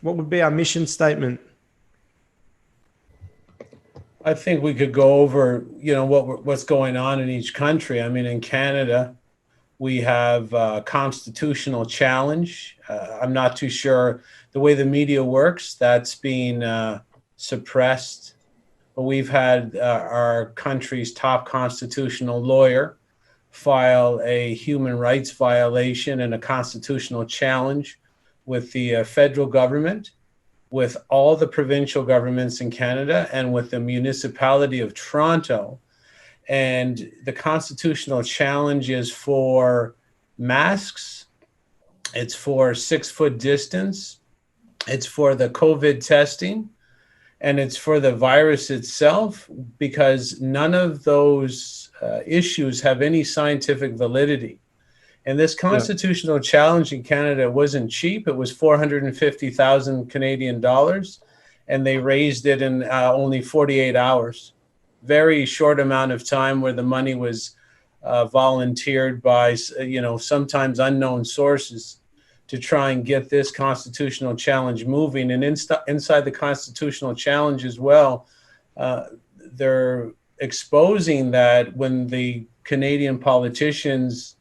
What would be our mission statement? I think we could go over, what's going on in each country. I mean, in Canada, we have a constitutional challenge. I'm not too sure the way the media works. That's being suppressed. But we've had our country's top constitutional lawyer file a human rights violation and a constitutional challenge with the federal government, with all the provincial governments in Canada, and with the municipality of Toronto. And the constitutional challenge is for masks, it's for 6 foot distance, it's for the COVID testing, and it's for the virus itself, because none of those issues have any scientific validity. And this Yeah. constitutional challenge in Canada wasn't cheap. It was 450,000 Canadian dollars, and they raised it in only 48 hours. Very short amount of time, where the money was volunteered by, sometimes unknown sources, to try and get this constitutional challenge moving. And inside the constitutional challenge as well, they're exposing that when the Canadian politicians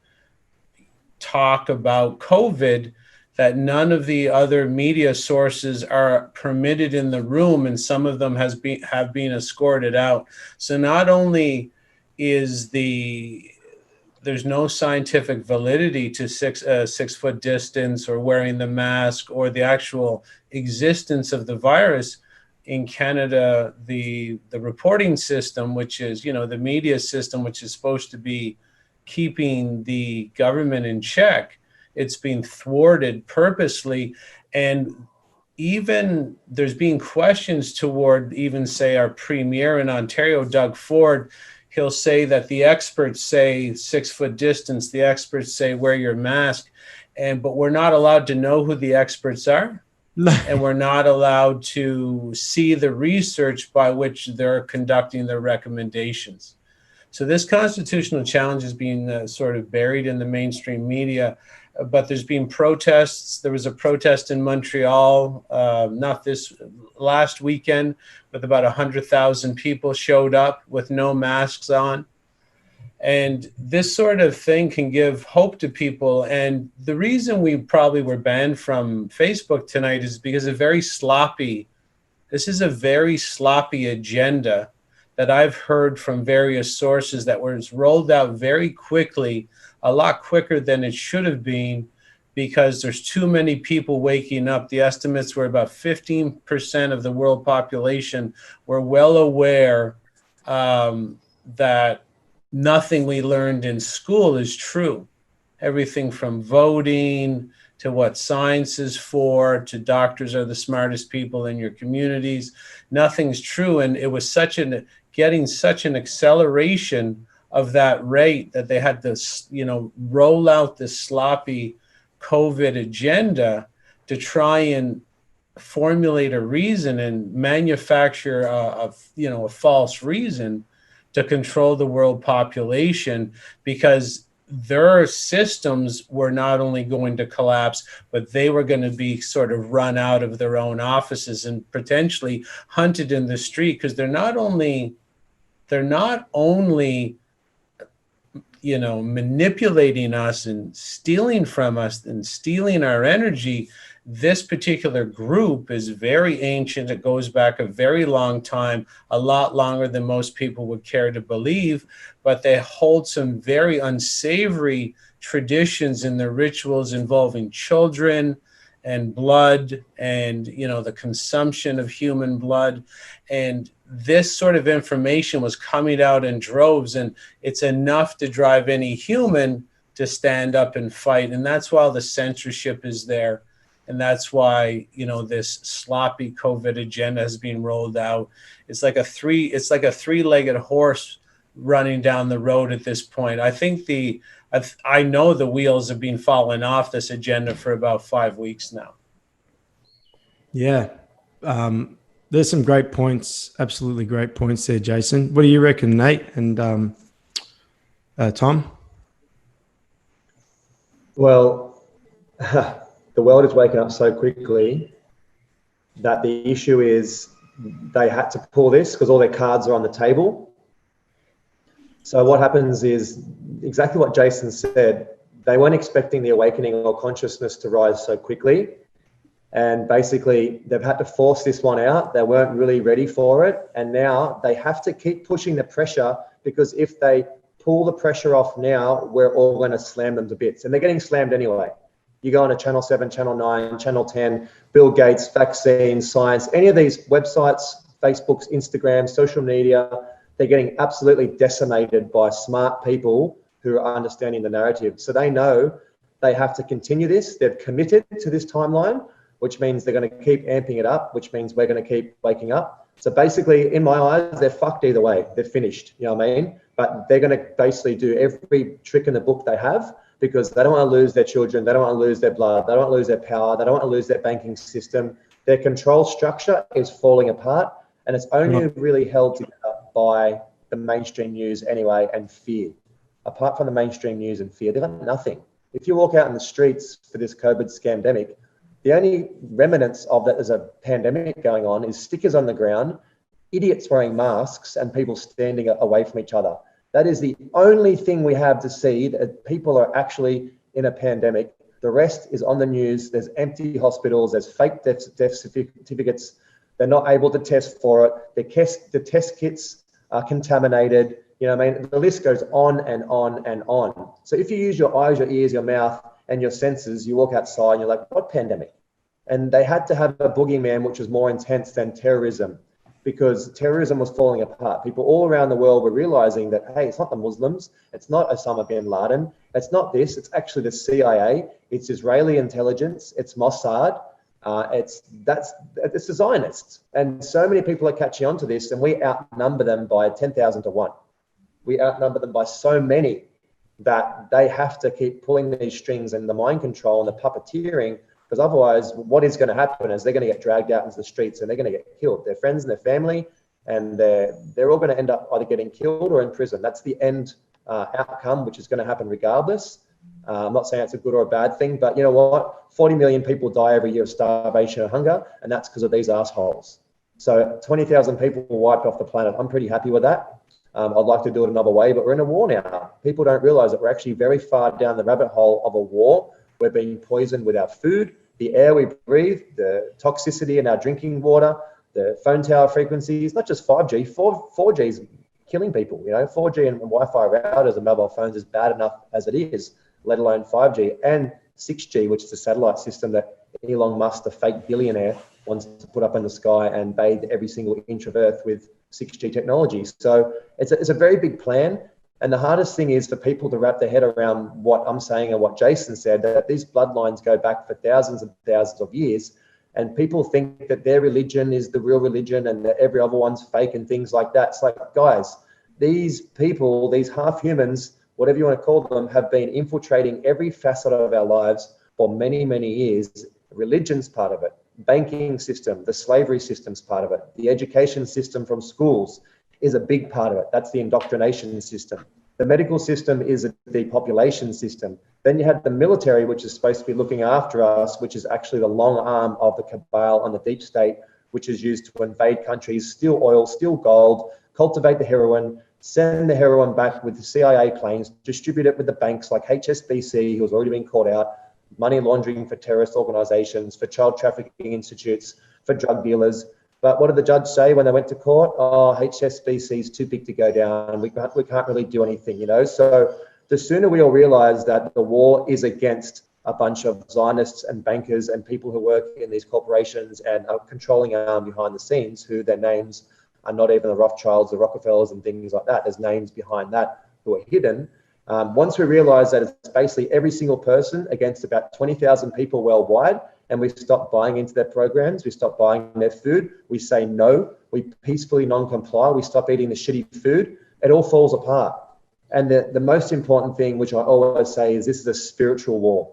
talk about COVID, that none of the other media sources are permitted in the room, and some of them have been escorted out. So not only is there's no scientific validity to 6 foot distance or wearing the mask or the actual existence of the virus in Canada, the reporting system, which is, the media system, which is supposed to be keeping the government in check, it's being thwarted purposely. And even there's been questions toward, even say, our premier in Ontario, Doug Ford. He'll say that the experts say 6 foot distance, the experts say wear your mask, but we're not allowed to know who the experts are. And we're not allowed to see the research by which they're conducting their recommendations. So this constitutional challenge is being sort of buried in the mainstream media, but there's been protests. There was a protest in Montreal, not this last weekend, with about 100,000 people showed up with no masks on. And this sort of thing can give hope to people. And the reason we probably were banned from Facebook tonight is because this is a very sloppy agenda that I've heard from various sources that was rolled out very quickly, a lot quicker than it should have been, because there's too many people waking up. The estimates were about 15% of the world population were well aware that nothing we learned in school is true. Everything from voting to what science is for, to doctors are the smartest people in your communities. Nothing's true. And it was getting such an acceleration of that rate that they had to, roll out this sloppy COVID agenda to try and formulate a reason and manufacture a false reason to control the world population, because their systems were not only going to collapse, but they were going to be sort of run out of their own offices and potentially hunted in the street, because they're not only manipulating us and stealing from us and stealing our energy. This particular group is very ancient. It goes back a very long time, a lot longer than most people would care to believe, but they hold some very unsavory traditions in their rituals involving children and blood and, the consumption of human blood. And this sort of information was coming out in droves, and it's enough to drive any human to stand up and fight. And that's why the censorship is there. And that's why, this sloppy COVID agenda has been rolled out. It's like a three-legged horse running down the road at this point. I know the wheels have been falling off this agenda for about 5 weeks now. Yeah. There's some great points, absolutely great points there, Jason. What do you reckon, Nate and Tom? Well, the world is waking up so quickly that the issue is they had to pull this because all their cards are on the table. So what happens is exactly what Jason said. They weren't expecting the awakening or consciousness to rise so quickly. And basically, they've had to force this one out. They weren't really ready for it. And now they have to keep pushing the pressure, because if they pull the pressure off now, we're all going to slam them to bits. And they're getting slammed anyway. You go on to Channel 7, Channel 9, Channel 10, Bill Gates, vaccines, science, any of these websites, Facebooks, Instagram, social media, they're getting absolutely decimated by smart people who are understanding the narrative. So they know they have to continue this. They've committed to this timeline, which means they're going to keep amping it up, which means we're going to keep waking up. So basically, in my eyes, they're fucked either way. They're finished, you know what I mean? But they're going to basically do every trick in the book they have, because they don't want to lose their children. They don't want to lose their blood. They don't want to lose their power. They don't want to lose their banking system. Their control structure is falling apart, and it's only really held together by the mainstream news anyway, and fear. Apart from the mainstream news and fear, they've got nothing. If you walk out in the streets for this COVID scamdemic, the only remnants of that as a pandemic going on is stickers on the ground, idiots wearing masks, and people standing away from each other. That is the only thing we have to see that people are actually in a pandemic. The rest is on the news. There's empty hospitals. There's fake death certificates. They're not able to test for it. The test kits are contaminated. You know what I mean? The list goes on and on and on. So if you use your eyes, your ears, your mouth, and your senses, you walk outside and you're like, what pandemic? And they had to have a boogeyman which was more intense than terrorism, because terrorism was falling apart. People all around the world were realizing that, hey, it's not the Muslims, it's not Osama bin Laden, it's not this, it's actually the CIA, it's Israeli intelligence, it's Mossad, it's the Zionists. And so many people are catching on to this, and we outnumber them by 10,000 to 1. We outnumber them by so many that they have to keep pulling these strings, and the mind control and the puppeteering, because otherwise what is going to happen is they're going to get dragged out into the streets and they're going to get killed. Their friends and their family, and they're all going to end up either getting killed or in prison. That's the end outcome, which is going to happen regardless. I'm not saying it's a good or a bad thing, but you know what? 40 million people die every year of starvation and hunger, and that's because of these assholes. So 20,000 people were wiped off the planet. I'm pretty happy with that. I'd like to do it another way, but we're in a war now. People don't realize that we're actually very far down the rabbit hole of a war. We're being poisoned with our food, the air we breathe, the toxicity in our drinking water, the phone tower frequencies, not just 5G, 4G is killing people. You know, 4G and Wi-Fi routers and mobile phones is bad enough as it is, let alone 5G and 6G, which is a satellite system that Elon Musk, the fake billionaire, wants to put up in the sky and bathe every single inch of Earth with 6G technology. So it's a very big plan. And the hardest thing is for people to wrap their head around what I'm saying and what Jason said, that these bloodlines go back for thousands and thousands of years. And people think that their religion is the real religion and that every other one's fake and things like that. It's like, guys, these people, these half humans, whatever you want to call them, have been infiltrating every facet of our lives for many, many years. Religion's part of it. Banking system, the slavery system's part of it. The education system from schools is a big part of it. That's the indoctrination system. The medical system is a depopulation system. Then you have the military, which is supposed to be looking after us, which is actually the long arm of the cabal on the deep state, which is used to invade countries, steal oil, steal gold, cultivate the heroin, send the heroin back with the CIA planes, distribute it with the banks like HSBC, who's already been caught out, money laundering for terrorist organizations, for child trafficking institutes, for drug dealers. But what did the judge say when they went to court? Oh, HSBC is too big to go down. We can't really do anything, you know? So the sooner we all realize that the war is against a bunch of Zionists and bankers and people who work in these corporations and are controlling arm behind the scenes, who their names are not even the Rothschilds, the Rockefellers and things like that. There's names behind that who are hidden. Once we realize that it's basically every single person against about 20,000 people worldwide, and we stop buying into their programs, we stop buying their food, we say no, we peacefully non-comply, we stop eating the shitty food, it all falls apart. And the most important thing, which I always say, is this is a spiritual war.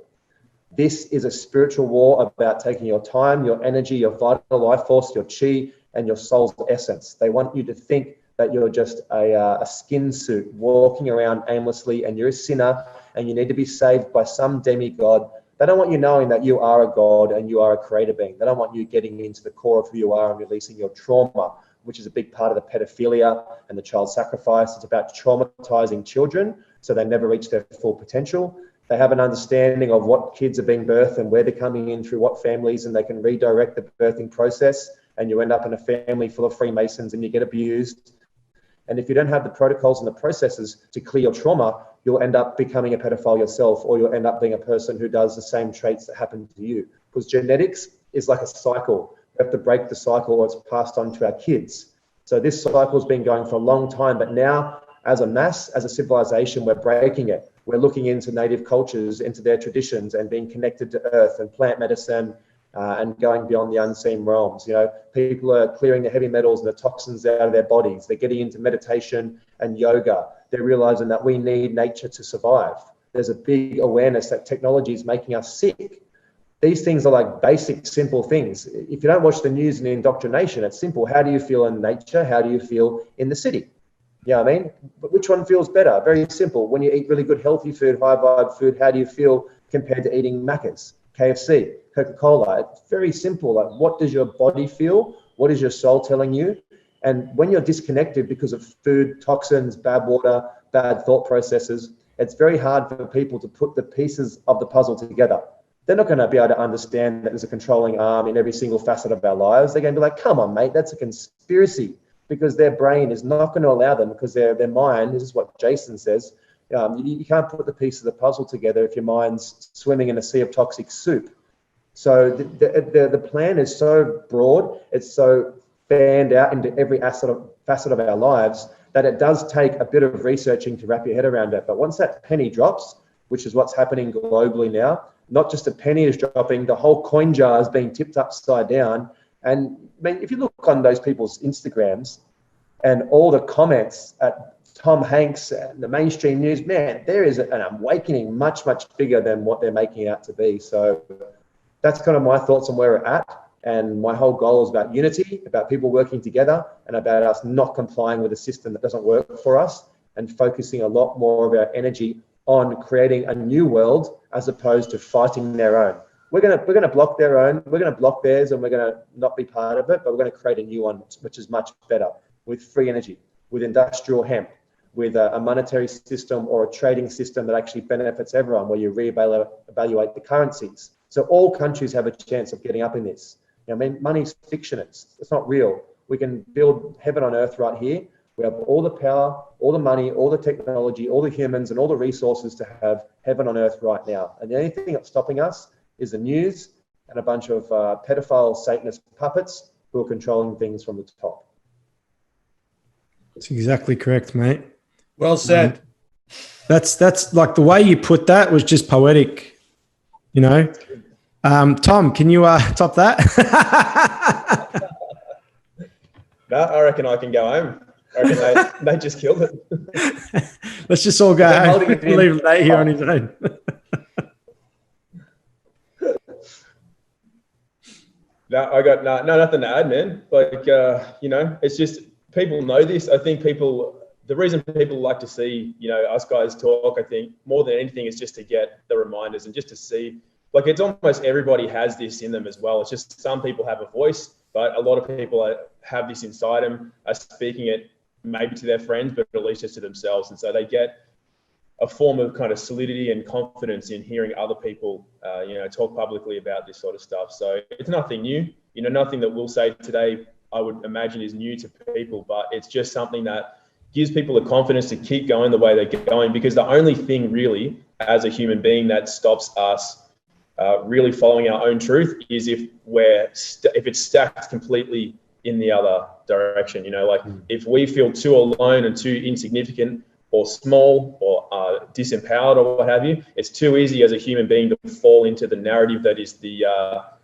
This is a spiritual war about taking your time, your energy, your vital life force, your chi, and your soul's essence. They want you to think that you're just a skin suit walking around aimlessly and you're a sinner and you need to be saved by some demigod They don't want you knowing that you are a God and you are a creator being. They don't want you getting into the core of who you are and releasing your trauma, which is a big part of the pedophilia and the child sacrifice. It's about traumatizing children so they never reach their full potential. They have an understanding of what kids are being birthed and where they're coming in through what families, and they can redirect the birthing process, and you end up in a family full of Freemasons and you get abused. And if you don't have the protocols and the processes to clear your trauma, you'll end up becoming a pedophile yourself, or you'll end up being a person who does the same traits that happen to you. Because genetics is like a cycle. We have to break the cycle or it's passed on to our kids. So this cycle has been going for a long time, but now as a mass, as a civilization, we're breaking it. We're looking into native cultures, into their traditions, and being connected to earth and plant medicine, and going beyond the unseen realms. You know, people are clearing the heavy metals and the toxins out of their bodies. They're getting into meditation and yoga. They're realizing that we need nature to survive. There's a big awareness that technology is making us sick. These things are like basic, simple things. If you don't watch the news and the indoctrination, it's simple. How do you feel in nature? How do you feel in the city? You know what I mean? But which one feels better? Very simple. When you eat really good, healthy food, high vibe food, how do you feel compared to eating Macca's, KFC, Coca-Cola? It's very simple. Like, what does your body feel? What is your soul telling you? And when you're disconnected because of food, toxins, bad water, bad thought processes, it's very hard for people to put the pieces of the puzzle together. They're not going to be able to understand that there's a controlling arm in every single facet of our lives. They're going to be like, come on, mate, that's a conspiracy. Because their brain is not going to allow them, because their mind, this is what Jason says, you can't put the piece of the puzzle together if your mind's swimming in a sea of toxic soup. So the plan is so broad, it's so fanned out into every facet of our lives, that it does take a bit of researching to wrap your head around it. But once that penny drops, which is what's happening globally now, not just a penny is dropping, the whole coin jar is being tipped upside down. And I mean, if you look on those people's Instagrams and all the comments at Tom Hanks and the mainstream news, man, there is an awakening much, much bigger than what they're making it out to be. So that's kind of my thoughts on where we're at. And my whole goal is about unity, about people working together, and about us not complying with a system that doesn't work for us, and focusing a lot more of our energy on creating a new world as opposed to fighting their own. We're gonna block their own, we're gonna block theirs, and we're gonna not be part of it, but we're gonna create a new one which is much better, with free energy, with industrial hemp, with a monetary system or a trading system that actually benefits everyone, where you reevaluate the currencies. So all countries have a chance of getting up in this. You know, I mean, money's fiction, it's not real. We can build heaven on earth right here. We have all the power, all the money, all the technology, all the humans, and all the resources to have heaven on earth right now. And the only thing that's stopping us is the news and a bunch of pedophile Satanist puppets who are controlling things from the top. That's exactly correct, mate. Well said. That's like, the way you put that was just poetic, you know. Tom, can you top that? No, I reckon I can go home. I reckon they just killed it. Let's just all go home. Leave Nate here on his own. No, I got nothing to add, man. Like, you know, it's just, people know this. I think the reason people like to see, you know, us guys talk, I think more than anything is just to get the reminders and just to see, like, it's almost everybody has this in them as well. It's just some people have a voice, but a lot of people have this inside them, are speaking it maybe to their friends, but at least just to themselves. And so they get a form of kind of solidity and confidence in hearing other people, you know, talk publicly about this sort of stuff. So it's nothing new, you know, nothing that we'll say today, I would imagine, is new to people, but it's just something that gives people the confidence to keep going the way they're going, because the only thing really as a human being that stops us really following our own truth is if it's stacked completely in the other direction. You know, like if we feel too alone and too insignificant or small or disempowered or what have you, it's too easy as a human being to fall into the narrative that is the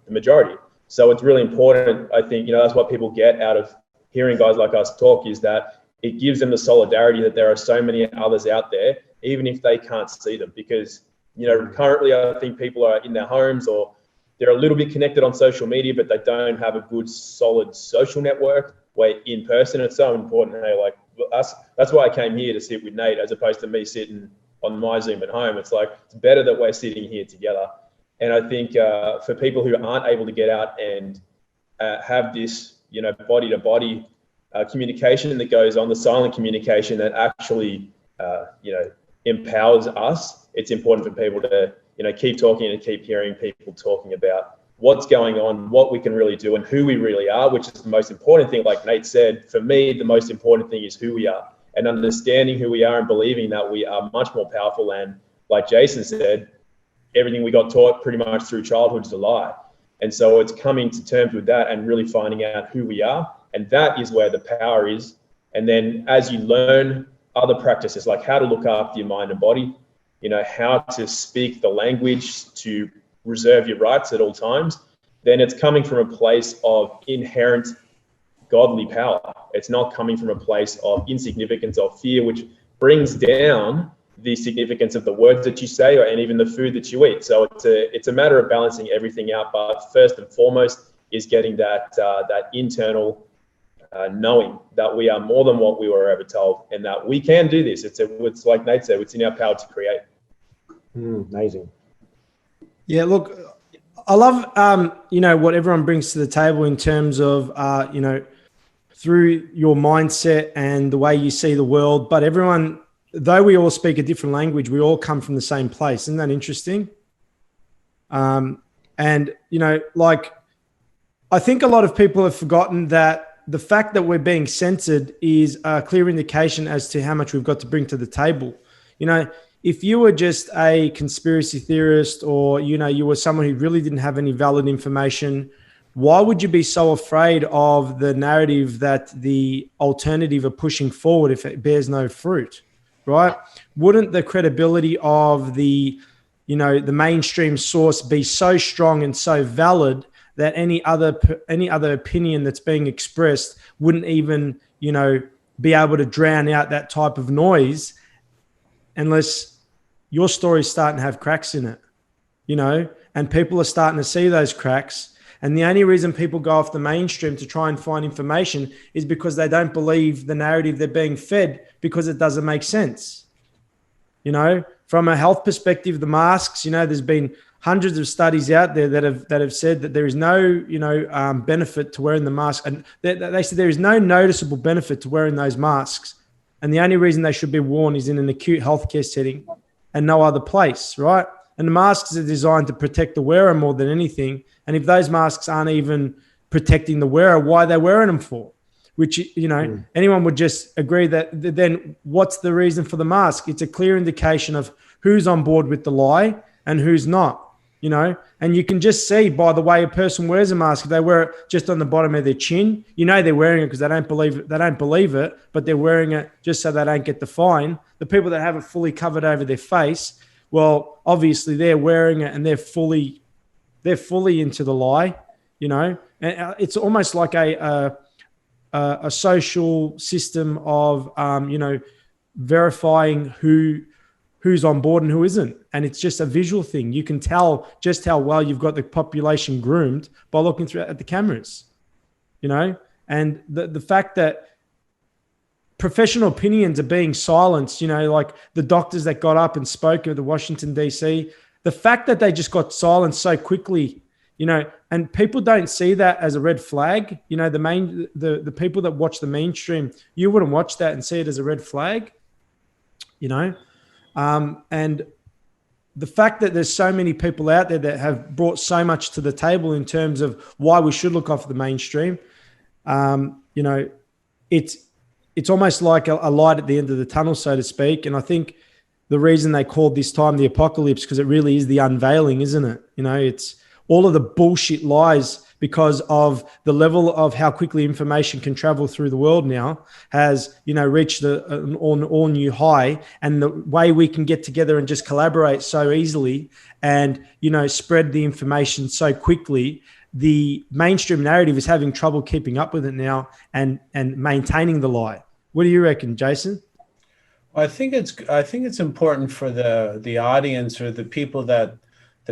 majority. So it's really important, I think, you know, that's what people get out of hearing guys like us talk, is that it gives them the solidarity that there are so many others out there, even if they can't see them. Because, you know, currently I think people are in their homes, or they're a little bit connected on social media, but they don't have a good, solid social network where in person. It's so important. Hey, like us, that's why I came here to sit with Nate, as opposed to me sitting on my Zoom at home. It's like, it's better that we're sitting here together. And I think for people who aren't able to get out and have this, body to body communication that goes on, the silent communication that actually, empowers us, it's important for people to, keep talking and keep hearing people talking about what's going on, what we can really do, and who we really are, which is the most important thing. Like Nate said, for me, the most important thing is who we are, and understanding who we are and believing that we are much more powerful. And like Jason said, everything we got taught pretty much through childhood is a lie. And so it's coming to terms with that and really finding out who we are. And that is where the power is. And then as you learn other practices, like how to look after your mind and body, how to speak the language to reserve your rights at all times, then it's coming from a place of inherent godly power. It's not coming from a place of insignificance or fear, which brings down the significance of the words that you say and even the food that you eat. So it's a matter of balancing everything out. But first and foremost is getting that internal knowing that we are more than what we were ever told, and that we can do this. It's like Nate said, it's in our power to create. Amazing. Yeah, look, I love, what everyone brings to the table in terms of, through your mindset and the way you see the world. But everyone, though we all speak a different language, we all come from the same place. Isn't that interesting? I think a lot of people have forgotten that the fact that we're being censored is a clear indication as to how much we've got to bring to the table. If you were just a conspiracy theorist, or, you were someone who really didn't have any valid information, why would you be so afraid of the narrative that the alternative are pushing forward if it bears no fruit, right? Wouldn't the credibility of the mainstream source be so strong and so valid that any other opinion that's being expressed wouldn't even, be able to drown out that type of noise, unless your story's starting to have cracks in it, and people are starting to see those cracks. And the only reason people go off the mainstream to try and find information is because they don't believe the narrative they're being fed, because it doesn't make sense. From a health perspective, the masks, there's been hundreds of studies out there that have said that there is no, benefit to wearing the mask. And they said there is no noticeable benefit to wearing those masks. And the only reason they should be worn is in an acute healthcare setting and no other place, right? And the masks are designed to protect the wearer more than anything. And if those masks aren't even protecting the wearer, why are they wearing them for? Which, anyone would just agree that then what's the reason for the mask? It's a clear indication of who's on board with the lie and who's not, and you can just see by the way a person wears a mask. If they wear it just on the bottom of their chin, they're wearing it because they don't believe it, but they're wearing it just so they don't get the fine. The people that have it fully covered over their face, well, obviously they're wearing it and they're fully into the lie, and it's almost like a social system of, verifying who's on board and who isn't. And it's just a visual thing. You can tell just how well you've got the population groomed by looking through at the cameras, and the fact that professional opinions are being silenced, like the doctors that got up and spoke at the Washington, D.C., the fact that they just got silenced so quickly, and people don't see that as a red flag. The people that watch the mainstream, you wouldn't watch that and see it as a red flag, and the fact that there's so many people out there that have brought so much to the table in terms of why we should look off the mainstream, it's almost like a light at the end of the tunnel, so to speak. And I think the reason they called this time the apocalypse, because it really is the unveiling, isn't it? It's all of the bullshit lies, because of the level of how quickly information can travel through the world now has, reached an all new high. And the way we can get together and just collaborate so easily and, spread the information so quickly, the mainstream narrative is having trouble keeping up with it now and maintaining the lie. What do you reckon, Jason? I think it's important for the audience, or the people the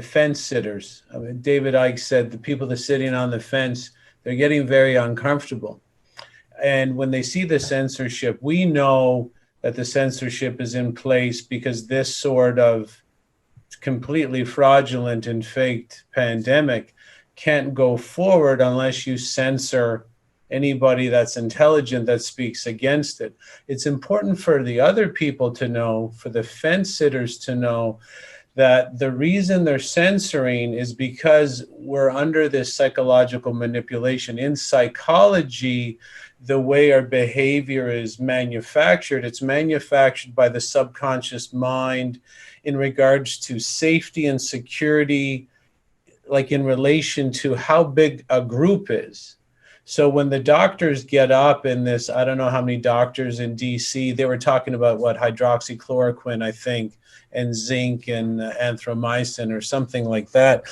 fence sitters. I mean, David Icke said the people that are sitting on the fence, they're getting very uncomfortable. And when they see the censorship, we know that the censorship is in place because this sort of completely fraudulent and faked pandemic can't go forward unless you censor anybody that's intelligent that speaks against it. It's important for the other people to know, for the fence sitters to know, that the reason they're censoring is because we're under this psychological manipulation. In psychology, the way our behavior is manufactured, it's manufactured by the subconscious mind in regards to safety and security, like in relation to how big a group is. So when the doctors get up in this, I don't know how many doctors in DC, they were talking about what, hydroxychloroquine, I think, and zinc and anthromycin or something like that.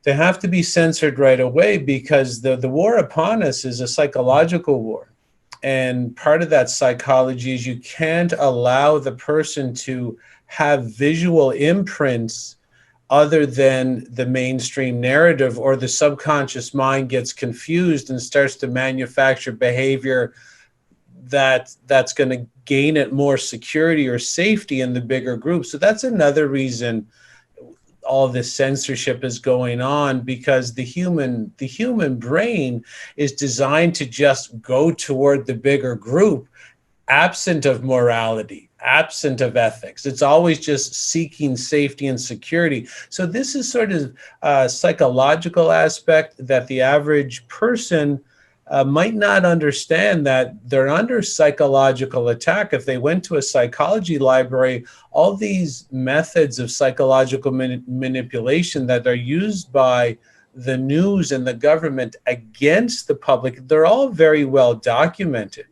They have to be censored right away because the war upon us is a psychological war. And part of that psychology is you can't allow the person to have visual imprints other than the mainstream narrative, or the subconscious mind gets confused and starts to manufacture behavior that's going to gain it more security or safety in the bigger group. So that's another reason all this censorship is going on, because the human brain is designed to just go toward the bigger group, absent of morality, absent of ethics. It's always just seeking safety and security. So this is sort of a psychological aspect that the average person might not understand, that they're under psychological attack. If they went to a psychology library, all these methods of psychological manipulation that are used by the news and the government against the public, they're all very well documented.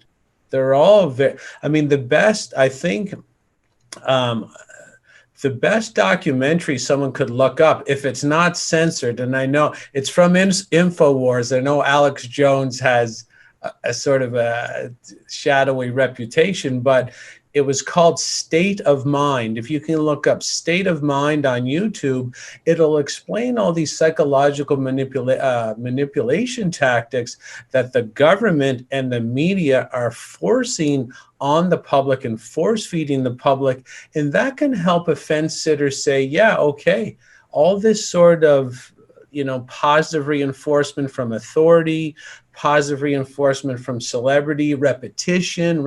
They're all very, I mean, the best, I think, the best documentary someone could look up, if it's not censored, and I know it's from InfoWars. I know Alex Jones has a sort of a shadowy reputation, but it was called State of Mind. If you can look up State of Mind on YouTube, it'll explain all these psychological manipulation tactics that the government and the media are forcing on the public and force feeding the public. And that can help a fence sitter say, yeah, okay, all this sort of, positive reinforcement from authority, positive reinforcement from celebrity, repetition.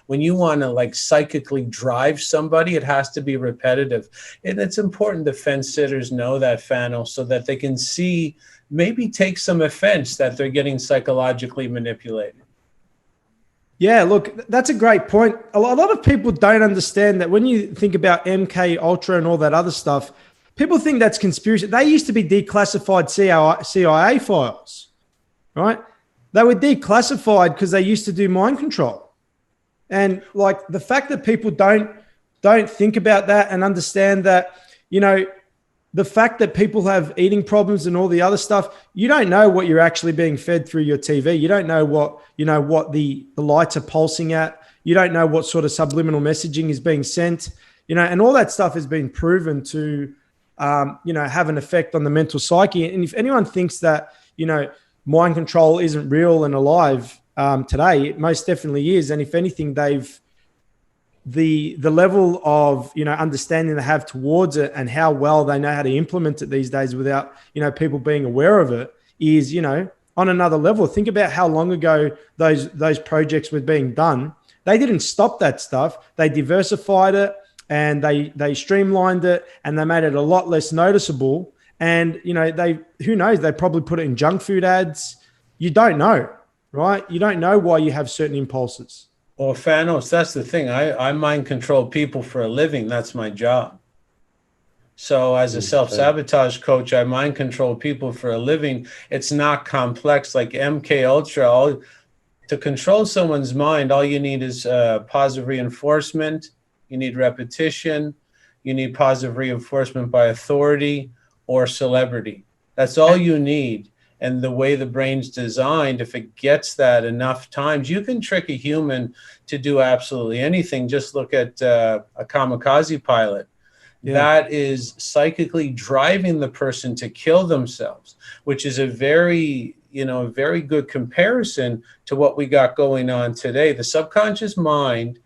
When you want to like psychically drive somebody, it has to be repetitive. And it's important the fence sitters know that, Fano, so that they can see, maybe take some offense that they're getting psychologically manipulated. Yeah, look, that's a great point. A lot of people don't understand that when you think about MK Ultra and all that other stuff, people think that's conspiracy. They used to be declassified CIA files, right? They were declassified because they used to do mind control. And like the fact that people don't think about that and understand that, the fact that people have eating problems and all the other stuff, you don't know what you're actually being fed through your TV. You don't know what the lights are pulsing at. You don't know what sort of subliminal messaging is being sent, and all that stuff has been proven to, have an effect on the mental psyche. And if anyone thinks that, mind control isn't real and alive today, it most definitely is. And if anything, the level of understanding they have towards it and how well they know how to implement it these days without people being aware of it is on another level. Think about how long ago those projects were being done. They didn't stop that stuff. They diversified it and they streamlined it and they made it a lot less noticeable. And who knows, they probably put it in junk food ads. You don't know, right? You don't know why you have certain impulses. Well, Fanos, that's the thing. I mind control people for a living. That's my job. So as a self-sabotage coach, I mind control people for a living. It's not complex like MK Ultra. To control someone's mind, all you need is positive reinforcement. You need repetition. You need positive reinforcement by authority or celebrity. That's all you need. And the way the brain's designed, if it gets that enough times, you can trick a human to do absolutely anything. Just look at a kamikaze pilot. Yeah. That is psychically driving the person to kill themselves, which is a very good comparison to what we got going on today. The subconscious mind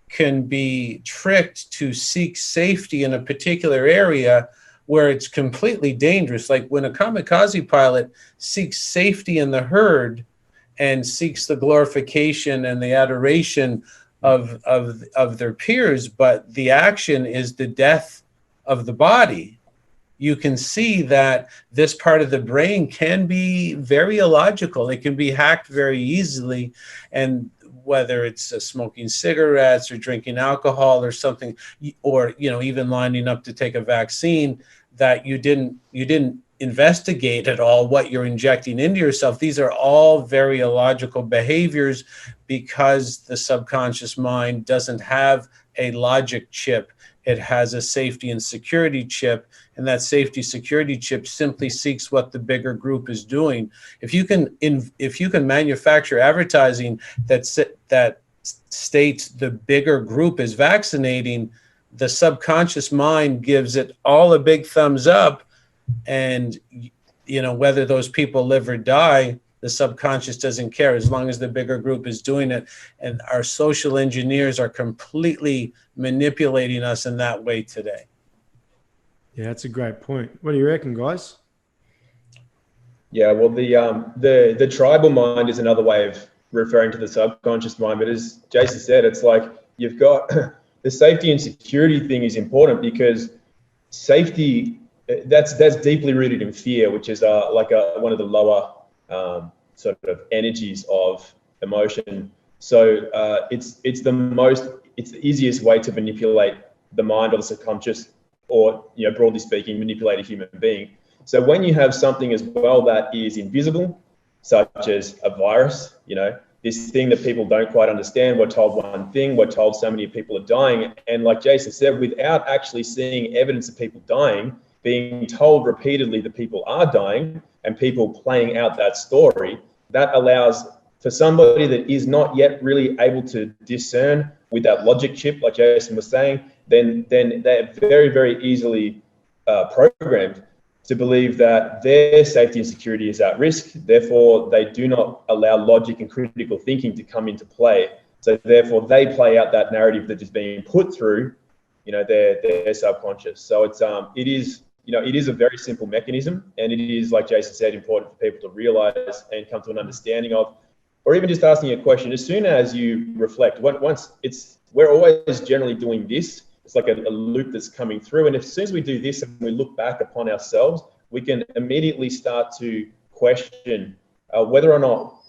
can be tricked to seek safety in a particular area where it's completely dangerous. Like when a kamikaze pilot seeks safety in the herd and seeks the glorification and the adoration of their peers, but the action is the death of the body. You can see that this part of the brain can be very illogical. It can be hacked very easily. And whether it's smoking cigarettes or drinking alcohol or something, or, you know, even lining up to take a vaccine that you didn't investigate at all what you're injecting into yourself. These are all very illogical behaviors because the subconscious mind doesn't have a logic chip. It has a safety and security chip, and that safety security chip simply seeks what the bigger group is doing. If you can manufacture advertising that states the bigger group is vaccinating, the subconscious mind gives it all a big thumbs up, and you know, whether those people live or die, the subconscious doesn't care as long as the bigger group is doing it. And our social engineers are completely manipulating us in that way today. Yeah, that's a great point. What do you reckon, guys? Yeah, well, the tribal mind is another way of referring to the subconscious mind. But as Jason said, it's like you've got the safety and security thing is important because safety, that's deeply rooted in fear, which is one of the lower sort of energies of emotion. So it's the easiest way to manipulate the mind or the subconscious, or, you know, broadly speaking, manipulate a human being. So when you have something as well that is invisible, such as a virus, you know, this thing that people don't quite understand, we're told one thing, we're told so many people are dying. And like Jason said, without actually seeing evidence of people dying, being told repeatedly that people are dying and people playing out that story, that allows for somebody that is not yet really able to discern with that logic chip, like Jason was saying, then they're very, very easily programmed to believe that their safety and security is at risk. Therefore, they do not allow logic and critical thinking to come into play. So therefore, they play out that narrative that is being put through, you know, their subconscious. So it is a very simple mechanism, and it is, like Jason said, important for people to realize and come to an understanding of, or even just asking a question. As soon as you reflect, we're always generally doing this. It's like a loop that's coming through. And as soon as we do this and we look back upon ourselves, we can immediately start to question whether or not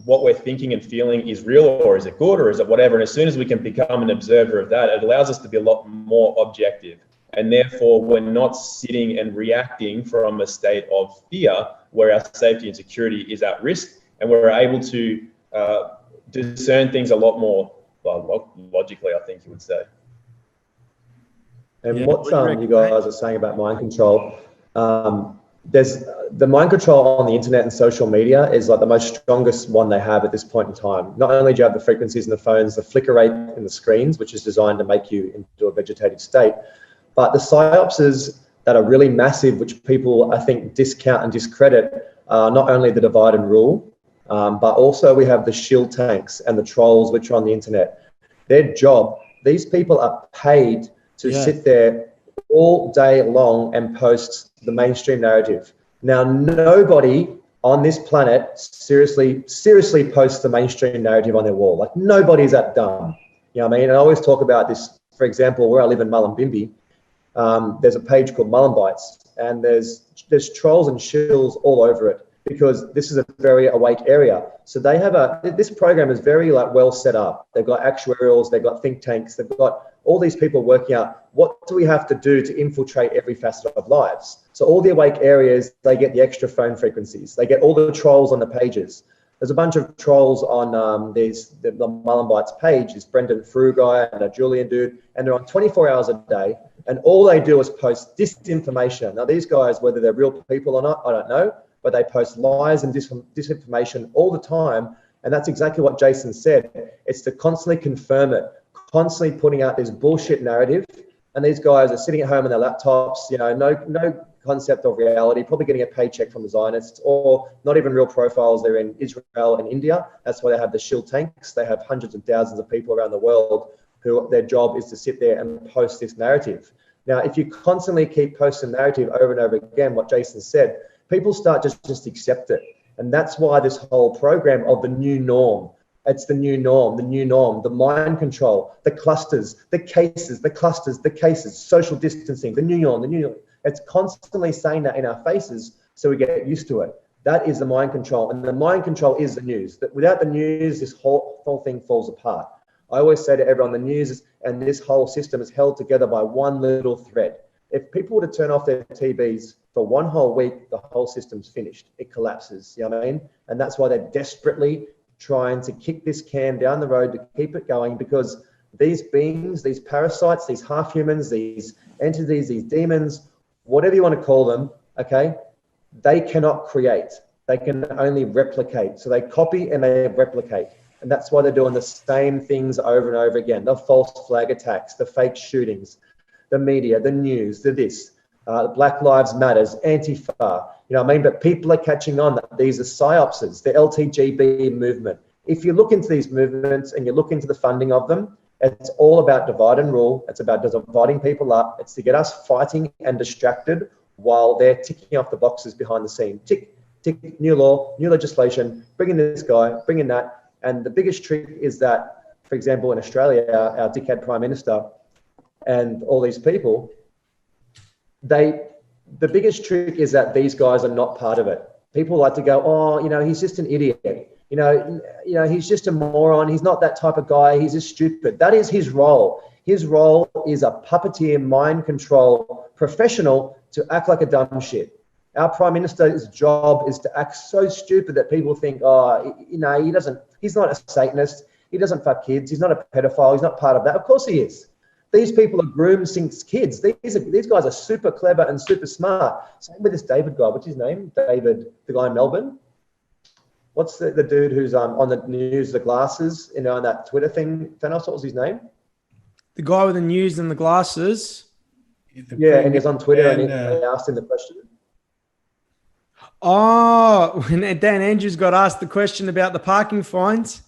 what we're thinking and feeling is real, or is it good, or is it whatever. And as soon as we can become an observer of that, it allows us to be a lot more objective. And therefore, we're not sitting and reacting from a state of fear where our safety and security is at risk. And we're able to discern things a lot more logically, I think you would say. And what you guys are saying about mind control, there's the mind control on the internet and social media is like the most strongest one they have at this point in time. Not only do you have the frequencies in the phones, the flicker rate in the screens, which is designed to make you into a vegetative state, but the psyopses that are really massive, which people, I think, discount and discredit, not only the divide and rule, but also we have the shield tanks and the trolls, which are on the internet. Their job, these people are paid to sit there all day long and post the mainstream narrative. Now, nobody on this planet seriously posts the mainstream narrative on their wall. Like, nobody's that dumb. You know what I mean? And I always talk about this, for example, where I live in Mullumbimby, there's a page called Mullenbites, and there's trolls and shills all over it, because this is a very awake area. So they have this program is very well set up. They've got actuarials, they've got think tanks, they've got all these people working out what do we have to do to infiltrate every facet of lives. So all the awake areas, they get the extra phone frequencies. They get all the trolls on the pages. There's a bunch of trolls on the Mullenbites page. Is Brendan Frew guy and a Julian dude, and they're on 24 hours a day, and all they do is post disinformation. Now these guys, whether they're real people or not, I don't know, but they post lies and disinformation all the time. And that's exactly what Jason said. It's to constantly confirm it, constantly putting out this bullshit narrative. And these guys are sitting at home on their laptops, you know, no concept of reality, probably getting a paycheck from the Zionists, or not even real profiles. They're in Israel and India. That's why they have the shield tanks. They have hundreds of thousands of people around the world who their job is to sit there and post this narrative. Now, if you constantly keep posting narrative over and over again, what Jason said, people start just accept it. And that's why this whole program of the new norm, it's the new norm, the mind control, the clusters, the cases, the clusters, the cases, social distancing, the new norm. It's constantly saying that in our faces so we get used to it. That is the mind control. And the mind control is the news. That without the news, this whole thing falls apart. I always say to everyone, the news and this whole system is held together by one little thread. If people were to turn off their TVs for one whole week, the whole system's finished. It collapses, you know what I mean? And that's why they're desperately trying to kick this can down the road to keep it going, because these beings, these parasites, these half humans, these entities, these demons, whatever you want to call them, okay, they cannot create. They can only replicate. So they copy and they replicate. And that's why they're doing the same things over and over again. The false flag attacks, the fake shootings, the media, the news, the this, Black Lives Matters, Antifa, you know what I mean? But people are catching on that these are psyopses, the LTGB movement. If you look into these movements and you look into the funding of them, it's all about divide and rule. It's about dividing people up. It's to get us fighting and distracted while they're ticking off the boxes behind the scene. Tick, tick, new law, new legislation, bring in this guy, bring in that. And the biggest trick is that, for example, in Australia, our dickhead Prime Minister and all these people, the biggest trick is that these guys are not part of it. People like to go, oh, you know, he's just an idiot. You know, he's just a moron. He's not that type of guy. He's just stupid. That is his role. His role is a puppeteer, mind control professional to act like a dumb shit. Our Prime Minister's job is to act so stupid that people think, oh, you know, he's not a Satanist. He doesn't fuck kids. He's not a pedophile. He's not part of that. Of course he is. These people are groomed since kids. These guys are super clever and super smart. Same with this David guy. What's his name? David, the guy in Melbourne. What's the dude who's on the news, the glasses, you know, on that Twitter thing? Thanos, what was his name? The guy with the news and the glasses. Yeah, and he's on Twitter and they asked him the question. Oh, when Dan Andrews got asked the question about the parking fines.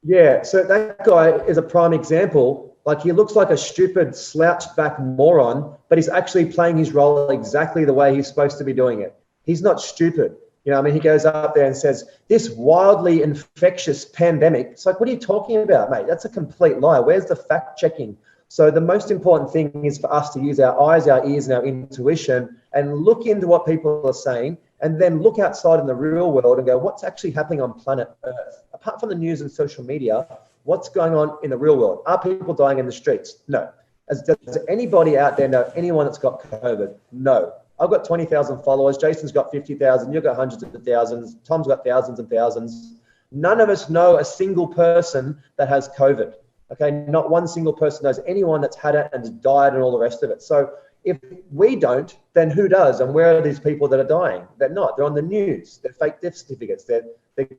Yeah, so that guy is a prime example. Like, he looks like a stupid slouched back moron, but he's actually playing his role exactly the way he's supposed to be doing it. He's not stupid. You know, I mean, he goes up there and says, this wildly infectious pandemic. It's like, what are you talking about, mate? That's a complete lie. Where's the fact checking? So the most important thing is for us to use our eyes, our ears, and our intuition and look into what people are saying, and then look outside in the real world and go, what's actually happening on planet Earth? Apart from the news and social media, what's going on in the real world? Are people dying in the streets? No. Does anybody out there know anyone that's got COVID? No. I've got 20,000 followers. Jason's got 50,000. You've got hundreds of thousands. Tom's got thousands and thousands. None of us know a single person that has COVID. Okay, not one single person knows anyone that's had it and has died and all the rest of it. So if we don't, then who does? And where are these people that are dying? They're not. They're on the news. They're fake death certificates. They're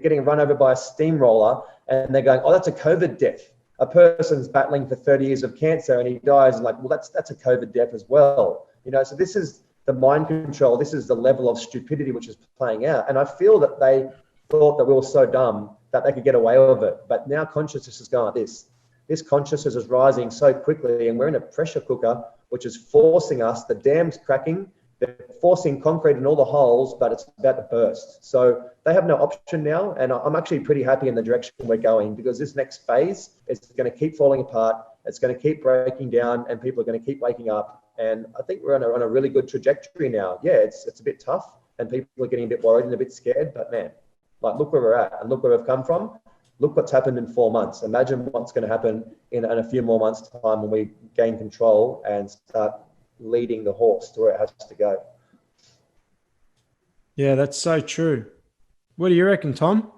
getting run over by a steamroller and they're going, oh, that's a COVID death. A person's battling for 30 years of cancer and he dies, and like, well, that's a COVID death as well. You know, so this is the mind control. This is the level of stupidity which is playing out. And I feel that they thought that we were so dumb that they could get away with it. But now consciousness is going like this. This consciousness is rising so quickly, and we're in a pressure cooker, which is forcing us, the dam's cracking, they're forcing concrete in all the holes, but it's about to burst. So they have no option now. And I'm actually pretty happy in the direction we're going, because this next phase is going to keep falling apart. It's going to keep breaking down, and people are going to keep waking up. And I think we're on a really good trajectory now. Yeah, it's a bit tough and people are getting a bit worried and a bit scared, but man, like, look where we're at and look where we've come from. Look what's happened in 4 months. Imagine what's going to happen in a few more months' time when we gain control and start leading the horse to where it has to go. Yeah, that's so true. What do you reckon, Tom?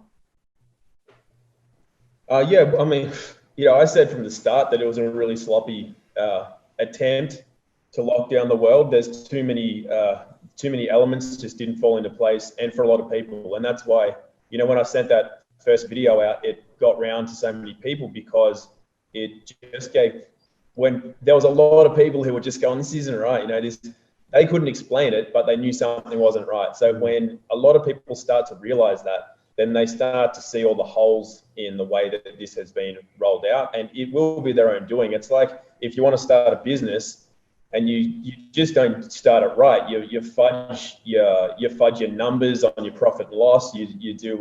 Yeah, I mean, you know, I said from the start that it was a really sloppy attempt to lock down the world. There's too many elements just didn't fall into place, and for a lot of people. And that's why, you know, when I sent that first video out, it got round to so many people, because it just gave, when there was a lot of people who were just going, this isn't right, you know, they couldn't explain it, but they knew something wasn't right. So when a lot of people start to realize that, then they start to see all the holes in the way that this has been rolled out, and it will be their own doing. It's like if you want to start a business and you just don't start it right, you fudge your numbers on your profit and loss. You do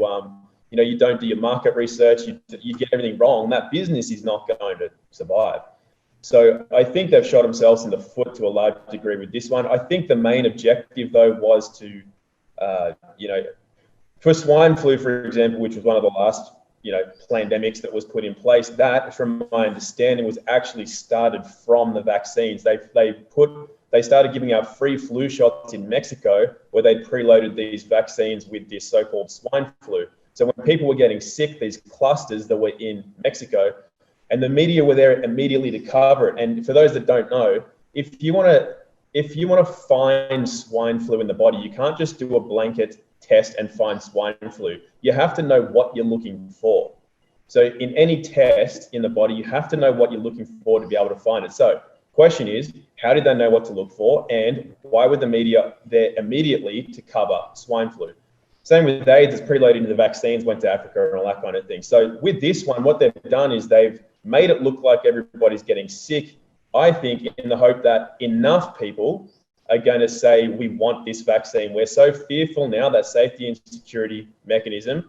you don't do your market research. You get everything wrong. That business is not going to survive. So I think they've shot themselves in the foot to a large degree with this one. I think the main objective, though, was to, for swine flu, for example, which was one of the last, pandemics that was put in place, that, from my understanding, was actually started from the vaccines. They started giving out free flu shots in Mexico, where they preloaded these vaccines with this so-called swine flu. So when people were getting sick, these clusters that were in Mexico, and the media were there immediately to cover it. And for those that don't know, if you want to find swine flu in the body, you can't just do a blanket test and find swine flu. You have to know what you're looking for. So in any test in the body, you have to know what you're looking for to be able to find it. So question is, how did they know what to look for? And why were the media there immediately to cover swine flu? Same with AIDS, it's preloaded into the vaccines, went to Africa and all that kind of thing. So with this one, what they've done is they've made it look like everybody's getting sick, I think, in the hope that enough people are going to say, we want this vaccine. We're so fearful now that safety and security mechanism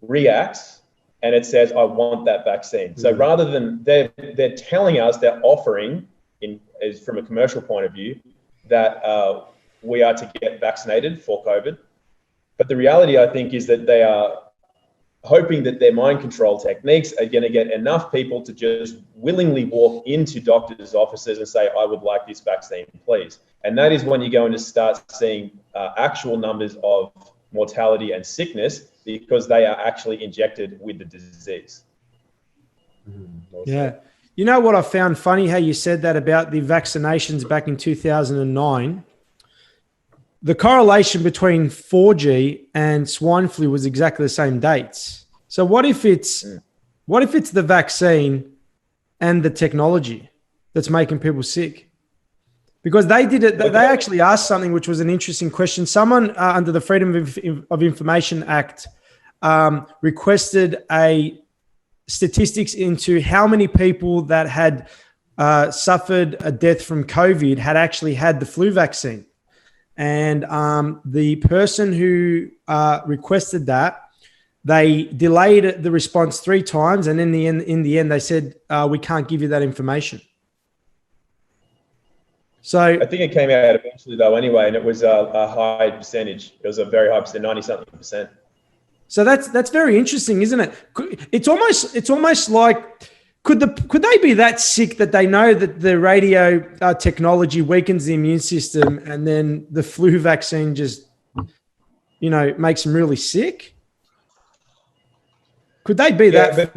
reacts and it says, I want that vaccine. So rather than they're telling us, they're offering, from a commercial point of view, that we are to get vaccinated for COVID. But the reality, I think, is that they are hoping that their mind control techniques are going to get enough people to just willingly walk into doctors' offices and say, I would like this vaccine, please. And that is when you're going to start seeing actual numbers of mortality and sickness, because they are actually injected with the disease. Yeah. You know what I found funny, how you said that about the vaccinations back in 2009? The correlation between 4G and swine flu was exactly the same dates. So what if it's the vaccine and the technology that's making people sick? Because they did it. They actually asked something which was an interesting question. Someone under the Freedom of Information Act requested a statistics into how many people that had suffered a death from COVID had actually had the flu vaccine. And the person who requested that, they delayed the response 3 times, and in the end, they said we can't give you that information. So I think it came out eventually, though, anyway, and it was a high percentage. It was a very high percent, 90-something%. So that's very interesting, isn't it? It's almost like. Could they be that sick that they know that the radio technology weakens the immune system, and then the flu vaccine just, makes them really sick? Could they be that? But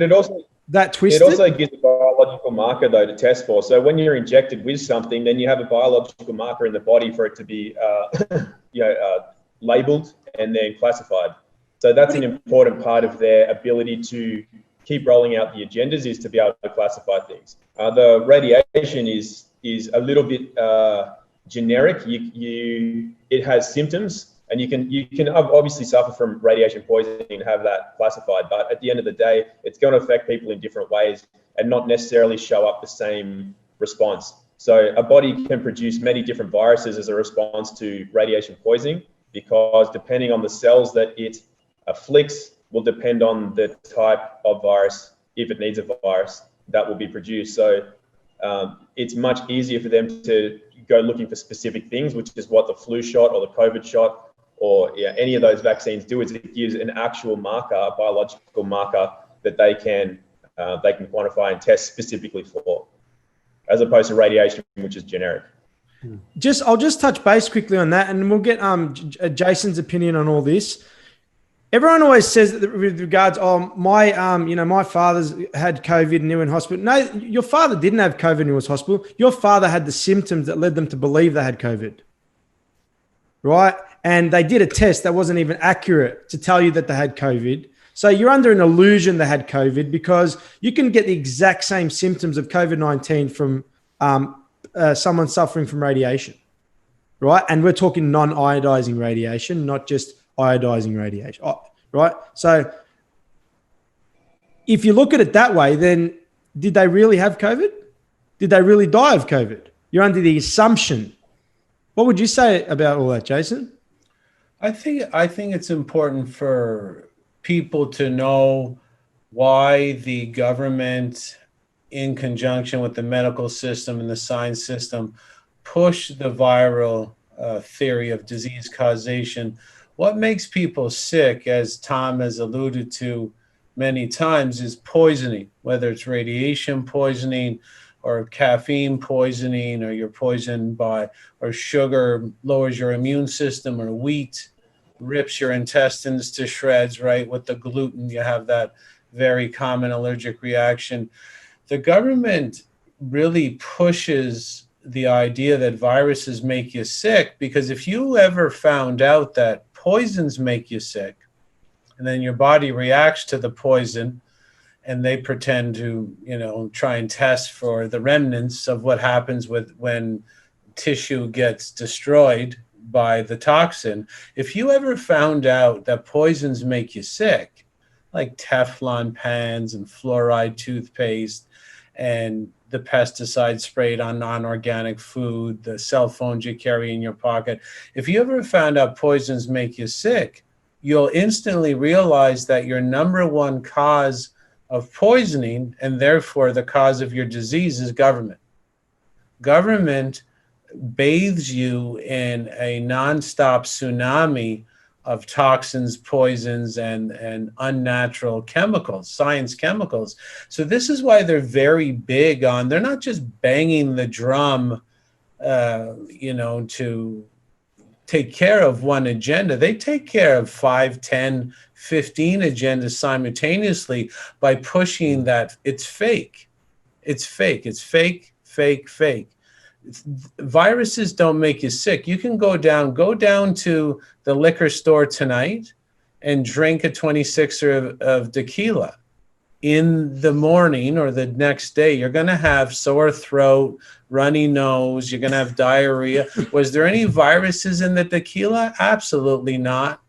that twisted. It also gives a biological marker, though, to test for. So when you're injected with something, then you have a biological marker in the body for it to be, labeled and then classified. So that's an important part of their ability to keep rolling out the agendas, is to be able to classify things. The radiation is a little bit generic. It has symptoms, and you can obviously suffer from radiation poisoning and have that classified. But at the end of the day, it's going to affect people in different ways and not necessarily show up the same response. So a body can produce many different viruses as a response to radiation poisoning, because depending on the cells that it afflicts will depend on the type of virus, if it needs a virus, that will be produced. So it's much easier for them to go looking for specific things, which is what the flu shot or the COVID shot or any of those vaccines do, is it gives an actual marker, a biological marker that they can quantify and test specifically for, as opposed to radiation, which is generic. I'll just touch base quickly on that, and we'll get Jason's opinion on all this. Everyone always says that with regards, my father's had COVID and he went in hospital. No, your father didn't have COVID and he was hospital. Your father had the symptoms that led them to believe they had COVID, right? And they did a test that wasn't even accurate to tell you that they had COVID. So you're under an illusion they had COVID, because you can get the exact same symptoms of COVID-19 from someone suffering from radiation, right? And we're talking non-iodizing radiation, not just iodizing radiation. right? So if you look at it that way, then did they really have COVID? Did they really die of COVID? You're under the assumption. What would you say about all that, Jason? I think it's important for people to know why the government, in conjunction with the medical system and the science system, push the viral theory of disease causation. What makes people sick, as Tom has alluded to many times, is poisoning, whether it's radiation poisoning or caffeine poisoning, or you're poisoned by, or sugar lowers your immune system, or wheat rips your intestines to shreds, right? With the gluten, you have that very common allergic reaction. The government really pushes the idea that viruses make you sick, because if you ever found out that poisons make you sick, and then your body reacts to the poison, and they pretend to, try and test for the remnants of what happens when tissue gets destroyed by the toxin. If you ever found out that poisons make you sick, like Teflon pans and fluoride toothpaste and the pesticide sprayed on non-organic food, the cell phones you carry in your pocket, if you ever found out poisons make you sick, you'll instantly realize that your number one cause of poisoning, and therefore the cause of your disease, is government. Government bathes you in a nonstop tsunami of toxins, poisons, and unnatural chemicals, science chemicals. So this is why they're very big on, they're not just banging the drum, to take care of one agenda. They take care of 5, 10, 15 agendas simultaneously by pushing that it's fake. It's fake. It's fake, fake, fake. Viruses don't make you sick. You can go down to the liquor store tonight and drink a 26er of tequila. In the morning or the next day, you're going to have sore throat, runny nose, you're going to have diarrhea. Was there any viruses in the tequila? Absolutely not.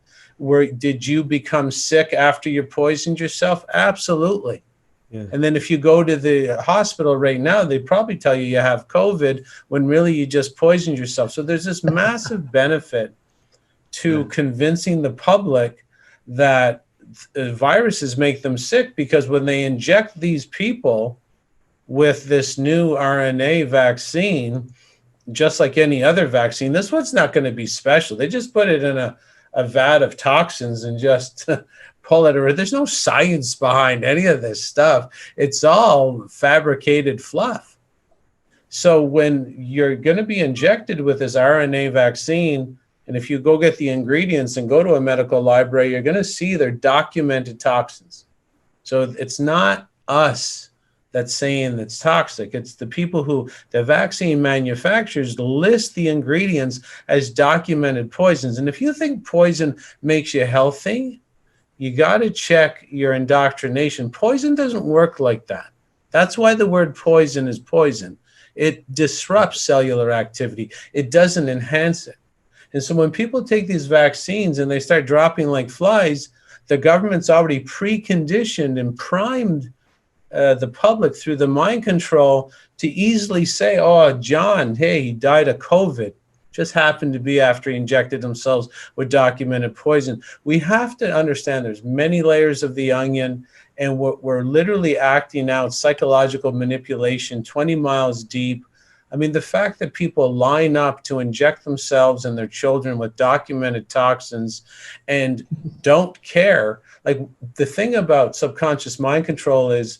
Did you become sick after you poisoned yourself? Absolutely. Yeah. And then if you go to the hospital right now, they probably tell you you have COVID when really you just poisoned yourself. So there's this massive benefit to convincing the public that viruses make them sick, because when they inject these people with this new RNA vaccine, just like any other vaccine, this one's not going to be special. They just put it in a vat of toxins and just pull it around. There's no science behind any of this stuff. It's all fabricated fluff. So when you're going to be injected with this RNA vaccine, and if you go get the ingredients and go to a medical library, you're going to see they're documented toxins. So it's not us that's saying that's toxic. It's the people who, the vaccine manufacturers, list the ingredients as documented poisons. And if you think poison makes you healthy, you got to check your indoctrination. Poison doesn't work like that. That's why the word poison is poison. It disrupts cellular activity. It doesn't enhance it. And so when people take these vaccines and they start dropping like flies, the government's already preconditioned and primed the public through the mind control to easily say, oh, John, hey, he died of COVID. Just happened to be after he injected themselves with documented poison. We have to understand there's many layers of the onion, and we're literally acting out psychological manipulation 20 miles deep. I mean, the fact that people line up to inject themselves and their children with documented toxins and don't care. Like, the thing about subconscious mind control is,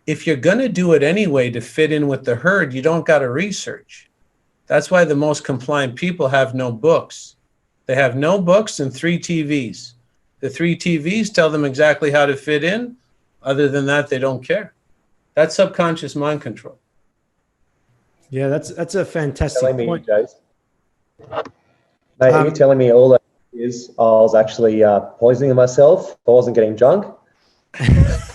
if you're going to do it anyway to fit in with the herd, you don't got to research. That's why the most compliant people have no books. They have no books and 3 TVs. The 3 TVs tell them exactly how to fit in. Other than that, they don't care. That's subconscious mind control. Yeah, that's a fantastic point. Jace. Mate, are you telling me all that is I was actually poisoning myself? I wasn't getting drunk? Yeah,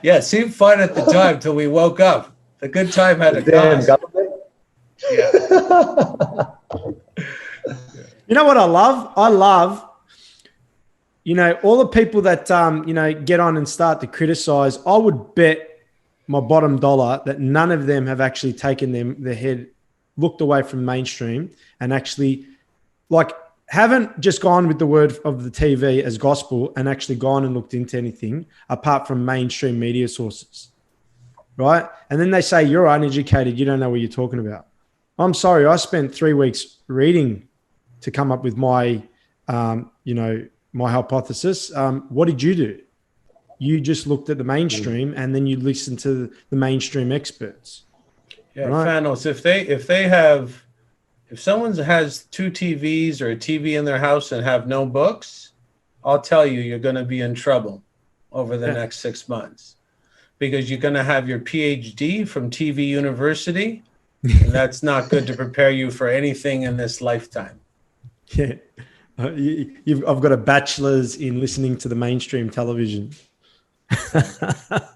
it seemed fun at the time till we woke up. The good time had a Damn cost. government. Yeah. You know what I love? I love, all the people that, get on and start to criticize. I would bet my bottom dollar that none of them have actually taken their head, looked away from mainstream, and actually, like, haven't just gone with the word of the TV as gospel and actually gone and looked into anything apart from mainstream media sources, right? And then they say, you're uneducated, you don't know what you're talking about. I'm sorry, I spent 3 weeks reading to come up with my, my hypothesis. What did you do? You just looked at the mainstream and then you listened to the mainstream experts. Yeah, right? Fanos, if someone has 2 TVs or a TV in their house and have no books, I'll tell you, you're going to be in trouble over the next 6 months, because you're going to have your PhD from TV University, and that's not good to prepare you for anything in this lifetime. Yeah. I've got a bachelor's in listening to the mainstream television. The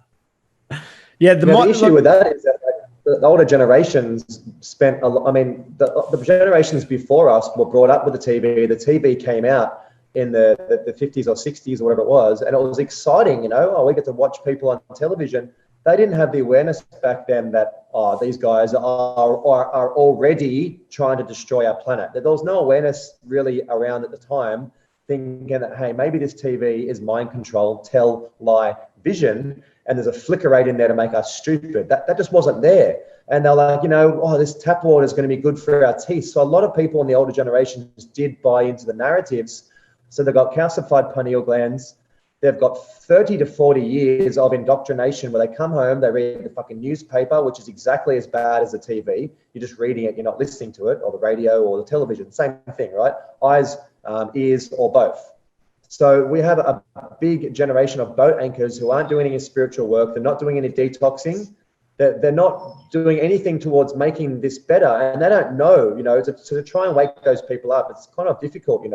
issue with that is that the older generations spent a lot. I mean, the generations before us were brought up with the TV. The TV came out in the 50s or 60s or whatever it was, and it was exciting, we get to watch people on television. They didn't have the awareness back then that, these guys are already trying to destroy our planet. There was no awareness really around at the time, thinking that, hey, maybe this TV is mind control, tell, lie, vision, and there's a flicker rate in there to make us stupid. That just wasn't there. And they're like, this tap water is going to be good for our teeth. So a lot of people in the older generations did buy into the narratives. So they've got calcified pineal glands. They've got 30 to 40 years of indoctrination where they come home, they read the fucking newspaper, which is exactly as bad as the TV. You're just reading it, you're not listening to it, or the radio or the television. Same thing, right? Eyes, ears, or both. So we have a big generation of boat anchors who aren't doing any spiritual work. They're not doing any detoxing. They're not doing anything towards making this better. And they don't know, to try and wake those people up. It's kind of difficult,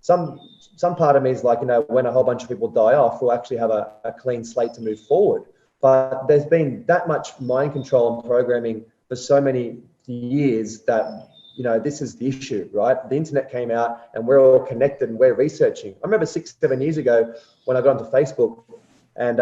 Some part of me is like, when a whole bunch of people die off, we'll actually have a clean slate to move forward. But there's been that much mind control and programming for so many years that, this is the issue, right? The internet came out and we're all connected and we're researching. I remember 6-7 years ago when I got onto Facebook, and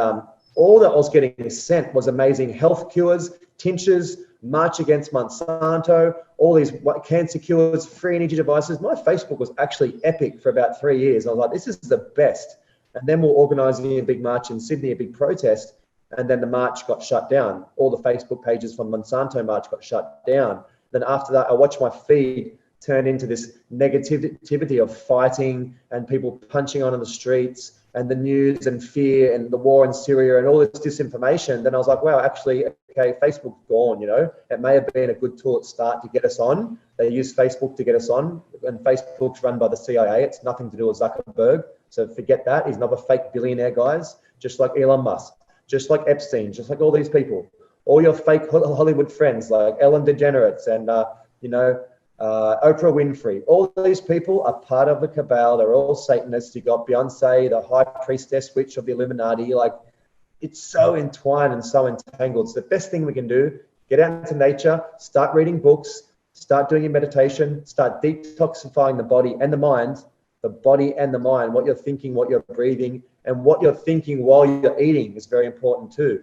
all that I was getting sent was amazing health cures, tinctures, march against Monsanto, all these cancer cures, free energy devices. My Facebook was actually epic for about 3 years. I was like, this is the best. And then we're organizing a big march in Sydney, a big protest. And then the march got shut down. All the Facebook pages from Monsanto march got shut down. Then after that, I watched my feed turn into this negativity of fighting and people punching on in the streets and the news and fear and the war in Syria and all this disinformation. Then I was like, wow, actually, okay, Facebook's gone, It may have been a good tool at start to get us on. They use Facebook to get us on, and Facebook's run by the CIA. It's nothing to do with Zuckerberg. So forget that. He's another fake billionaire, guys, just like Elon Musk, just like Epstein, just like all these people. All your fake Hollywood friends like Ellen DeGeneres and, Oprah Winfrey. All these people are part of the cabal. They're all Satanists. You got Beyonce, the high priestess witch of the Illuminati. Like, it's so entwined and so entangled. It's the best thing we can do. Get out into nature, start reading books, start doing your meditation, start detoxifying the body and the mind, what you're thinking, what you're breathing, and what you're thinking while you're eating is very important too.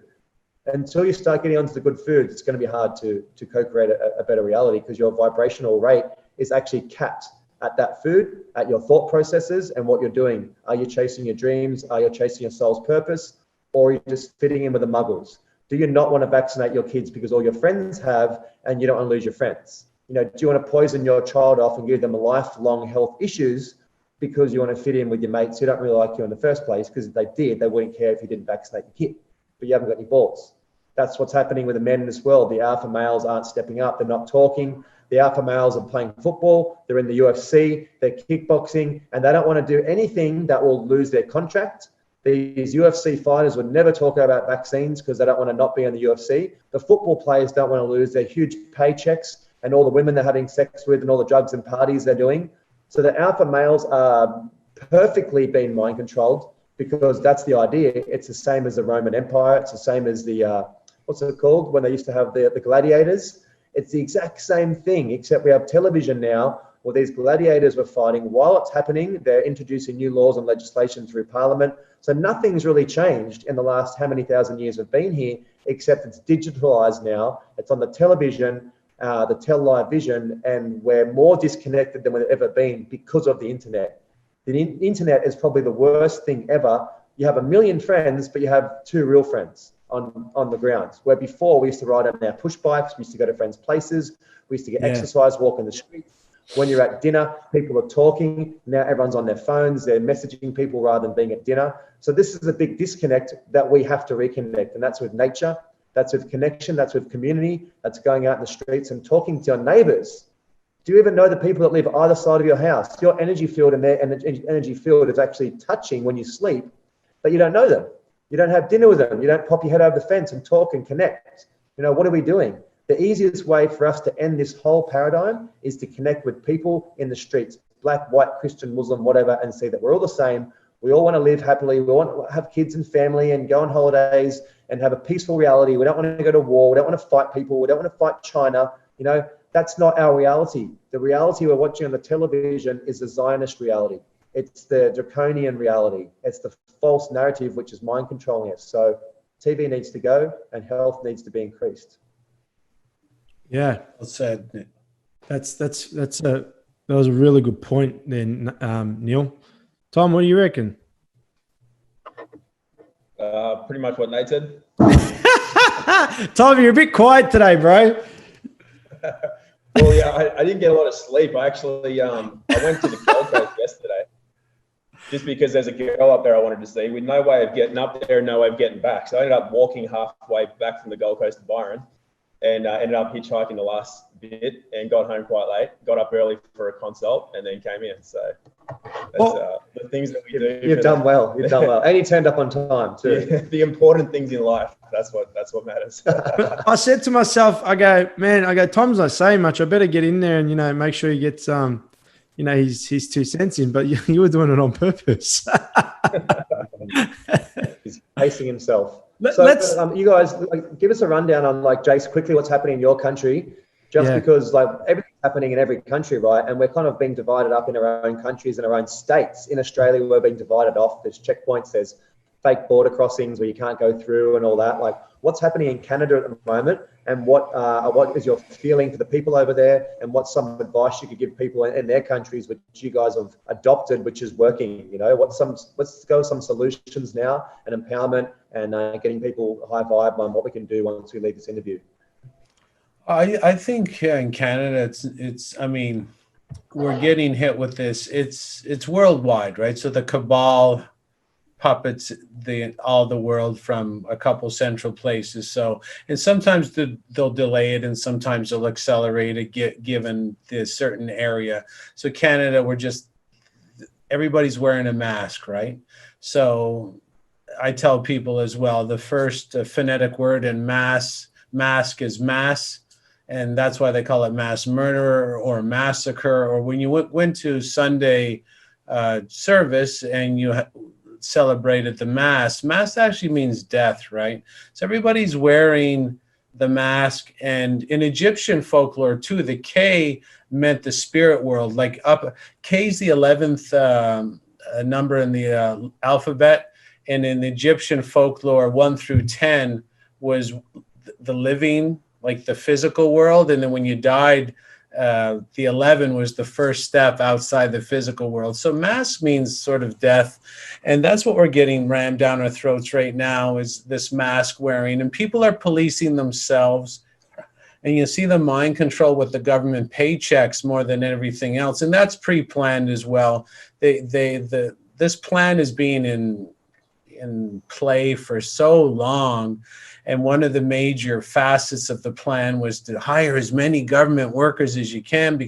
Until you start getting onto the good foods, it's going to be hard to co-create a better reality, because your vibrational rate is actually capped at that food, at your thought processes and what you're doing. Are you chasing your dreams? Are you chasing your soul's purpose? Or are you just fitting in with the muggles? Do you not want to vaccinate your kids because all your friends have and you don't want to lose your friends? Do you want to poison your child off and give them lifelong health issues because you want to fit in with your mates who don't really like you in the first place? Because if they did, they wouldn't care if you didn't vaccinate your kid, but you haven't got any balls. That's what's happening with the men as well. The alpha males aren't stepping up. They're not talking. The alpha males are playing football. They're in the UFC. They're kickboxing, and they don't want to do anything that will lose their contract. These UFC fighters would never talk about vaccines because they don't want to not be in the UFC. The football players don't want to lose their huge paychecks and all the women they're having sex with and all the drugs and parties they're doing. So the alpha males are perfectly being mind controlled, because that's the idea. It's the same as the Roman Empire. It's the same as the what's it called when they used to have the gladiators. It's the exact same thing, except we have television now Well, these gladiators were fighting. While it's happening, they're introducing new laws and legislation through Parliament. So nothing's really changed in the last how many thousand years we've been here, except it's digitalized now. It's on the television, the tele vision, and we're more disconnected than we've ever been because of the internet. The internet is probably the worst thing ever. You have a million friends, but you have 2 real friends on the ground. Where before we used to ride on our push bikes, we used to go to friends' places, we used to get exercise, walk in the streets. When you're at dinner, people are talking. Now everyone's on their phones. They're messaging people rather than being at dinner. So this is a big disconnect that we have to reconnect. And that's with nature. That's with connection. That's with community. That's going out in the streets and talking to your neighbors. Do you even know the people that live either side of your house? Your energy field and their energy field is actually touching when you sleep, but you don't know them. You don't have dinner with them. You don't pop your head over the fence and talk and connect. You know, what are we doing? The easiest way for us to end this whole paradigm is to connect with people in the streets, black, white, Christian, Muslim, whatever, and see that we're all the same. We all want to live happily. We want to have kids and family and go on holidays and have a peaceful reality. We don't want to go to war. We don't want to fight people. We don't want to fight China. You know, that's not our reality. The reality we're watching on the television is the Zionist reality. It's the draconian reality. It's the false narrative, which is mind controlling us. So TV needs to go and health needs to be increased. Yeah, Well said. that was a really good point then, Neil. Tom, what do you reckon? Pretty much what Nate said. Tom, you're a bit quiet today, bro. Well, yeah, I didn't get a lot of sleep. I actually, I went to the Gold Coast yesterday just because there's a girl up there I wanted to see with no way of getting up there, no way of getting back. So I ended up walking halfway back from the Gold Coast to Byron and ended up hitchhiking the last bit and got home quite late, got up early for a consult and then came in. So that's the things that we do. You've done well. You've done well. And you turned up on time too. Yeah, the important things in life. That's what matters. I said to myself, I go, Tom's not saying much. I better get in there and, make sure he gets, his 2 cents in, but you were doing it on purpose. He's pacing himself. So you guys give us a rundown on Jace, quickly what's happening in your country, because everything's happening in every country, right? And we're kind of being divided up in our own countries and our own states. In Australia, we're being divided off. There's checkpoints, there's fake border crossings where you can't go through and all that. What's happening in Canada at the moment, and what is your feeling for the people over there, and what's some advice you could give people in their countries which you guys have adopted, which is working? Let's go with some solutions now and empowerment and getting people high vibe on what we can do once we leave this interview. I think here in Canada, we're getting hit with this. It's worldwide, right? So the cabal puppets all the world from a couple central places. So, and sometimes they'll delay it and sometimes they'll accelerate it given the certain area. So Canada, everybody's wearing a mask, right? So I tell people as well, the first phonetic word in mask is mass. And that's why they call it mass murder or massacre. Or when you went to Sunday service and you celebrated the mass actually means death, right? So everybody's wearing the mask. And in Egyptian folklore too, the K meant the spirit world. K is the 11th number in the alphabet. And in Egyptian folklore, 1 through 10 was the living, like the physical world. And then when you died, the 11 was the first step outside the physical world. So mask means sort of death. And that's what we're getting rammed down our throats right now, is this mask wearing. And people are policing themselves. And you see the mind control with the government paychecks more than everything else. And that's pre-planned as well. This plan is being in play for so long. And one of the major facets of the plan was to hire as many government workers as you can,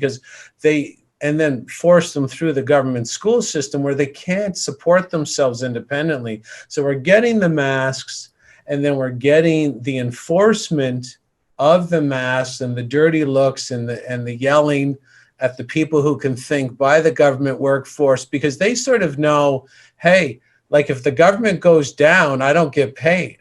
and then force them through the government school system where they can't support themselves independently. So we're getting the masks, and then we're getting the enforcement of the masks and the dirty looks and the yelling at the people who can think by the government workforce, because they sort of know, hey, if the government goes down, I don't get paid.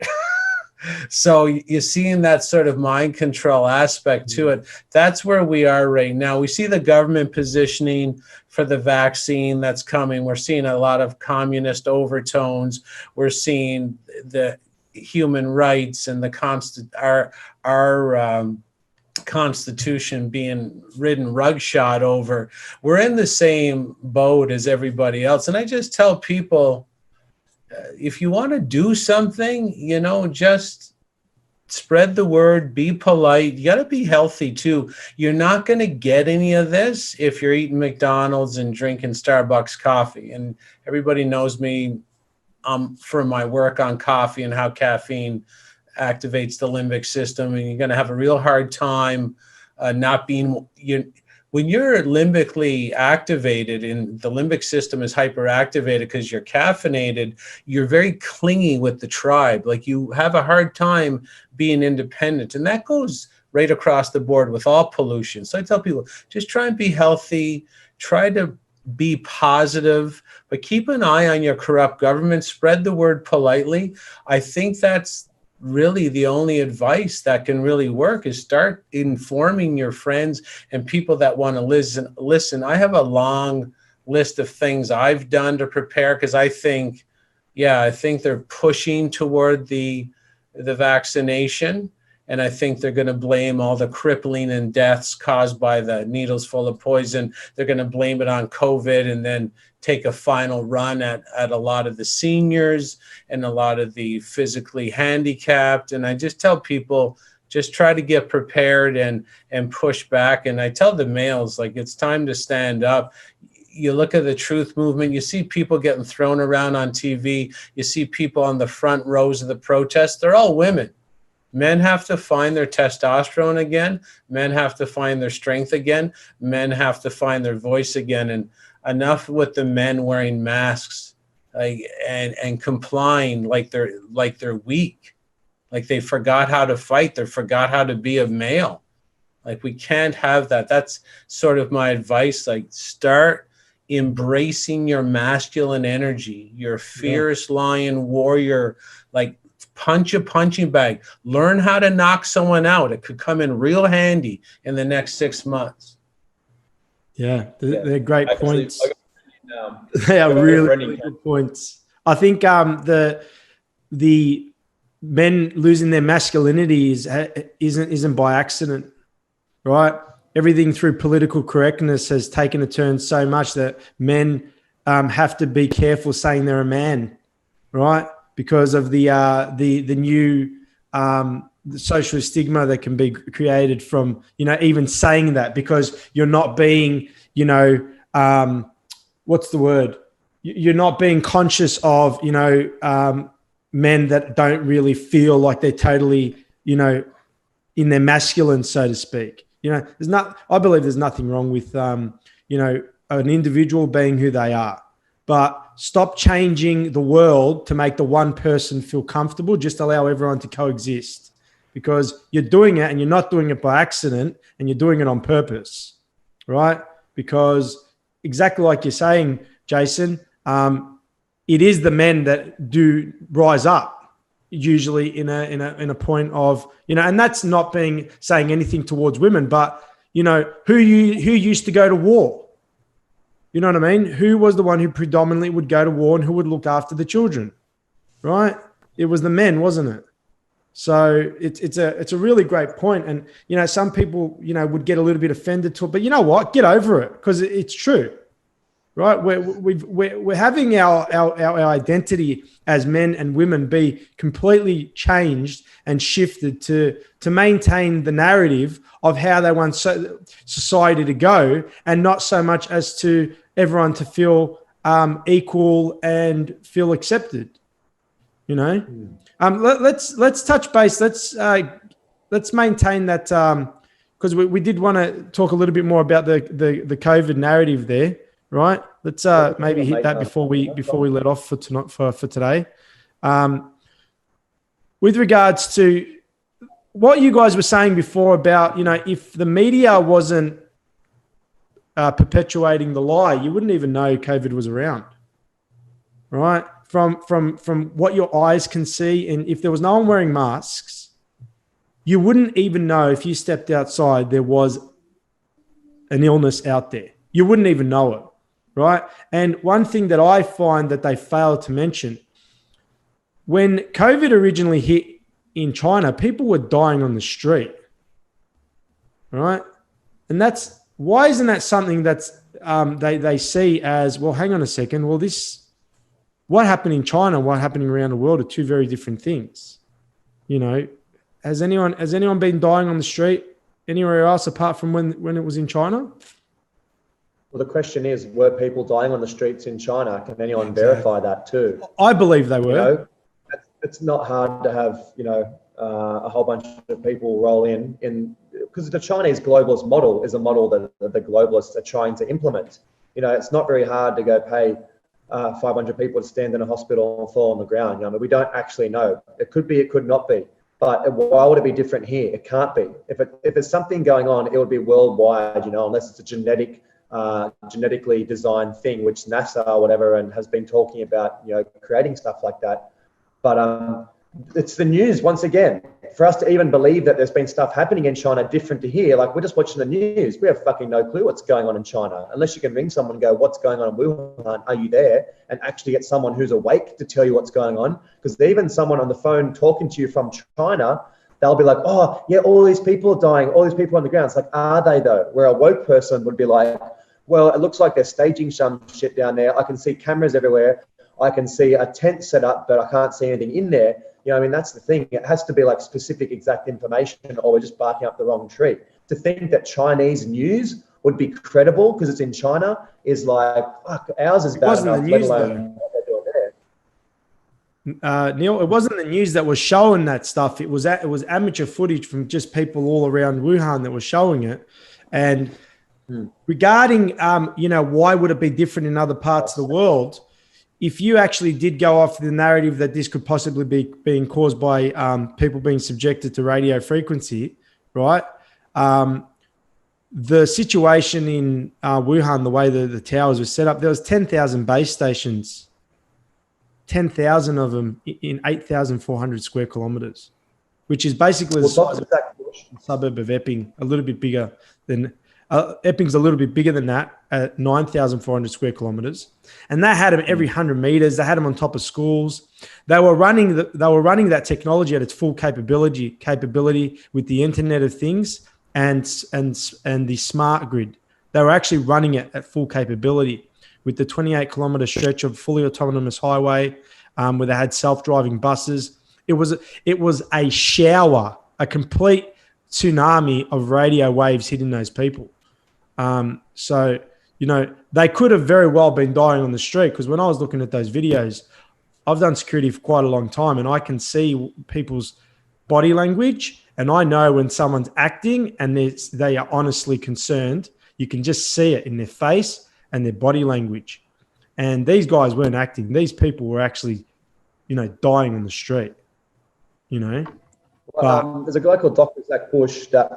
So you're seeing that sort of mind control aspect to it. That's where we are right now. We see the government positioning for the vaccine that's coming. We're seeing a lot of communist overtones. We're seeing the human rights and our Constitution being ridden rugshot over. We're in the same boat as everybody else. And I just tell people, if you want to do something, just spread the word, be polite. You got to be healthy too. You're not going to get any of this if you're eating McDonald's and drinking Starbucks coffee. And everybody knows me for my work on coffee and how caffeine activates the limbic system, and you're going to have a real hard time not being when you're limbically activated and the limbic system is hyperactivated because you're caffeinated, you're very clingy with the tribe. Like, you have a hard time being independent, and that goes right across the board with all pollution. So I tell people, just try and be healthy, try to be positive, but keep an eye on your corrupt government, spread the word politely. I think that's really the only advice that can really work, is start informing your friends and people that want to listen. I have a long list of things I've done to prepare, because I think they're pushing toward the vaccination, and I think they're going to blame all the crippling and deaths caused by the needles full of poison. They're going to blame it on COVID, and then take a final run at a lot of the seniors and a lot of the physically handicapped. And I just tell people, just try to get prepared and push back. And I tell the males, like, it's time to stand up. You look at the truth movement, you see people getting thrown around on TV. You see people on the front rows of the protests. They're all women. Men have to find their testosterone again. Men have to find their strength again. Men have to find their voice again. And enough with the men wearing masks, and complying like they're weak, like they forgot how to fight, they forgot how to be a male. Like, we can't have that. That's sort of my advice. Like, start embracing your masculine energy, your fierce lion warrior. Like, punch a punching bag. Learn how to knock someone out. It could come in real handy in the next 6 months. Yeah, they're great points. They are really good points. I think the men losing their masculinity isn't by accident, right? Everything through political correctness has taken a turn so much that men have to be careful saying they're a man, right? Because of the new the social stigma that can be created from, even saying that, because you're not being, what's the word? You're not being conscious of, men that don't really feel like they're totally, in their masculine, so to speak. I believe there's nothing wrong with, an individual being who they are, but stop changing the world to make the one person feel comfortable. Just allow everyone to coexist. Because you're doing it, and you're not doing it by accident, and you're doing it on purpose, right? Because exactly like you're saying, Jason, it is the men that do rise up, usually in a point of, and that's not saying anything towards women, but who used to go to war? You know what I mean? Who was the one who predominantly would go to war and who would look after the children, right? It was the men, wasn't it? So it's a really great point. And, some people, would get a little bit offended to it, but you know what? Get over it, because it's true, right? We're having our identity as men and women be completely changed and shifted to maintain the narrative of how they want society to go, and not so much as to everyone to feel equal and feel accepted, Let's touch base. Let's maintain that, because we did want to talk a little bit more about the COVID narrative there, right? Let's maybe hit that before we let off for tonight for today. With regards to what you guys were saying before about, if the media wasn't perpetuating the lie, you wouldn't even know COVID was around, right? from what your eyes can see, and if there was no one wearing masks, you wouldn't even know if you stepped outside there was an illness out there. You wouldn't even know it, right? And one thing that I find that they fail to mention, when COVID originally hit in China, people were dying on the street, right? And that's, why isn't that something that's they see as, well, hang on a second, well, what happened in China, what happening around the world are two very different things. You know, has anyone been dying on the street anywhere else apart from when it was in China? Well, the question is, were people dying on the streets in China? Can anyone verify that too? I believe they were. You know, it's not hard to have, you know, a whole bunch of people roll in because the Chinese globalist model is a model that the globalists are trying to implement. You know, it's not very hard to go pay 500 people to stand in a hospital and fall on the ground. You know, we don't actually know. It could be, it could not be. But why would it be different here? It can't be. If there's something going on, it would be worldwide, you know, unless it's a genetically designed thing, which NASA or whatever and has been talking about, you know, creating stuff like that. But it's the news once again. For us to even believe that there's been stuff happening in China different to here, like we're just watching the news. We have fucking no clue what's going on in China. Unless you can ring someone and go, what's going on in Wuhan? Are you there? And actually get someone who's awake to tell you what's going on. Because even someone on the phone talking to you from China, they'll be like, oh, yeah, all these people are dying, all these people on the ground. It's like, are they though? Where a woke person would be like, well, it looks like they're staging some shit down there. I can see cameras everywhere. I can see a tent set up, but I can't see anything in there. You know, I mean, that's the thing. It has to be like specific, exact information, or we're just barking up the wrong tree. To think that Chinese news would be credible because it's in China is like, fuck, ours is bad enough, let alone what they're doing there. Neil, it wasn't the news that was showing that stuff. It was amateur footage from just people all around Wuhan that was showing it. And regarding, you know, why would it be different in other parts of the world? If you actually did go off the narrative that this could possibly be being caused by people being subjected to radio frequency, right? The situation in Wuhan, the way the towers were set up, there was 10,000 base stations, 10,000 of them in 8,400 square kilometers, which is basically the size of the suburb of Epping, a little bit bigger than Epping's a little bit bigger than that at 9,400 square kilometers. And they had them every 100 meters. They had them on top of schools. They were running that technology at its full capability with the Internet of Things and the smart grid. They were actually running it at full capability with the 28-kilometer stretch of fully autonomous highway where they had self-driving buses. It was a shower, a complete tsunami of radio waves hitting those people. So, you know, they could have very well been dying on the street, because when I was looking at those videos, I've done security for quite a long time and I can see people's body language, and I know when someone's acting and they are honestly concerned. You can just see it in their face and their body language. And these guys weren't acting. These people were actually, you know, dying on the street, you know. Well, there's a guy called Dr. Zach Bush that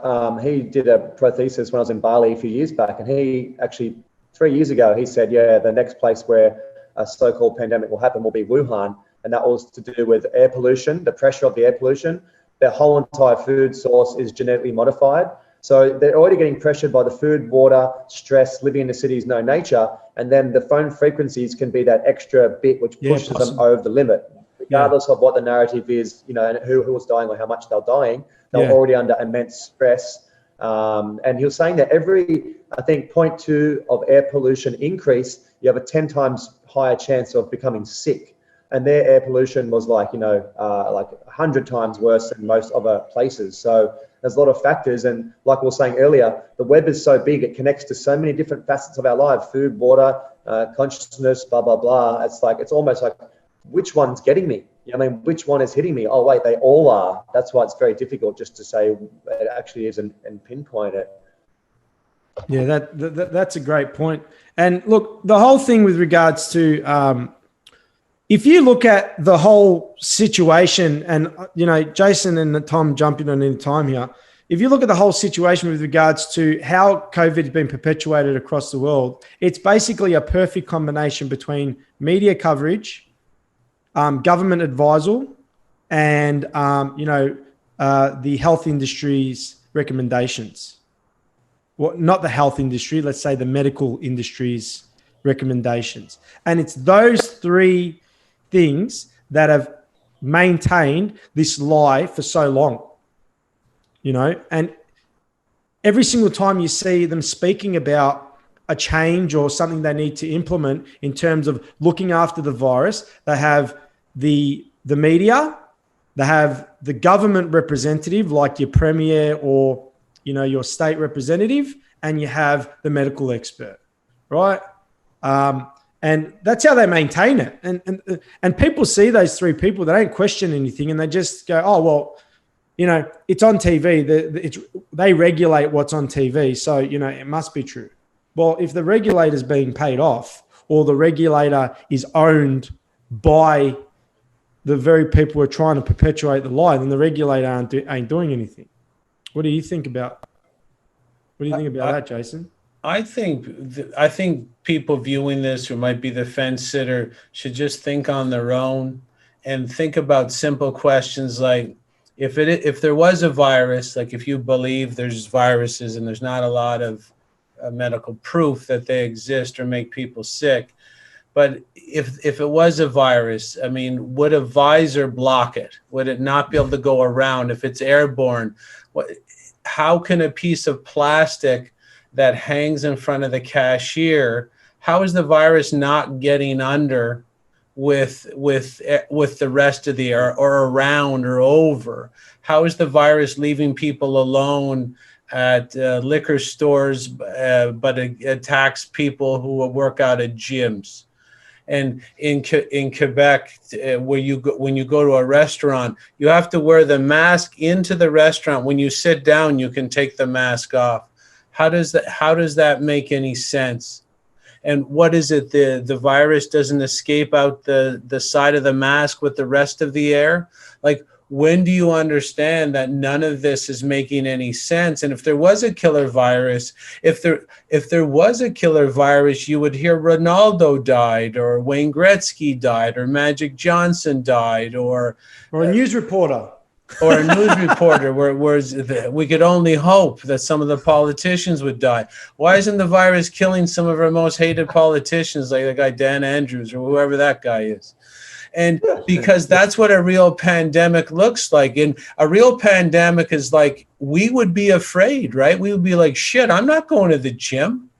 he did a prothesis when I was in Bali a few years back, and he actually 3 years ago he said, yeah, the next place where a so-called pandemic will happen will be Wuhan, and that was to do with air pollution, the pressure of the air pollution. Their whole entire food source is genetically modified, so they're already getting pressured by the food, water, stress, living in the cities, no nature, and then the phone frequencies can be that extra bit which pushes them over the limit. Regardless of what the narrative is, you know, and who was dying or how much they're dying, they're already under immense stress. And he was saying that every, I think, 0.2 of air pollution increase, you have a 10 times higher chance of becoming sick. And their air pollution was like, you know, like 100 times worse than most other places. So there's a lot of factors. And like we were saying earlier, the web is so big, it connects to so many different facets of our life, food, water, consciousness, blah, blah, blah. It's like, it's almost like, which one's getting me? You know, I mean, which one is hitting me? Oh, wait, they all are. That's why it's very difficult just to say it actually is and pinpoint it. Yeah, that's a great point. And look, the whole thing with regards to, if you look at the whole situation, and, you know, Jason and Tom jump in on any time here. If you look at the whole situation with regards to how COVID has been perpetuated across the world, it's basically a perfect combination between media coverage, government advisal, and the health industry's recommendations. Well, not the health industry, let's say the medical industry's recommendations. And it's those three things that have maintained this lie for so long, and every single time you see them speaking about a change or something they need to implement in terms of looking after the virus, they have the media, they have the government representative like your premier or your state representative, and you have the medical expert, right? And that's how they maintain it. And people see those three people, they don't question anything, and they just go, oh, well, it's on TV. They regulate what's on TV. So, it must be true. Well, if the regulator's being paid off, or the regulator is owned by the very people who are trying to perpetuate the lie, then the regulator ain't doing anything. What do you think about that, Jason? I think people viewing this who might be the fence sitter should just think on their own and think about simple questions like, if there was a virus, like if you believe there's viruses and there's not a lot of medical proof that they exist or make people sick, but if it was a virus, I mean, would a visor block it? Would it not be able to go around? If it's airborne, how can a piece of plastic that hangs in front of the cashier, how is the virus not getting under with the rest of the air or around or over? How is the virus leaving people alone at liquor stores, but it attacks people who work out at gyms? And in Quebec, when you go to a restaurant, you have to wear the mask into the restaurant. When you sit down, you can take the mask off. How does that make any sense? And what is it? The virus doesn't escape out the side of the mask with the rest of the air? Like, when do you understand that none of this is making any sense? And if there was a killer virus, if there was a killer virus, you would hear Ronaldo died, or Wayne Gretzky died, or Magic Johnson died, or a news reporter. Or a news reporter, whereas we could only hope that some of the politicians would die. Why isn't the virus killing some of our most hated politicians, like the guy Dan Andrews or whoever that guy is? And because that's what a real pandemic looks like. And a real pandemic is like, we would be afraid, right? We would be like, shit, I'm not going to the gym.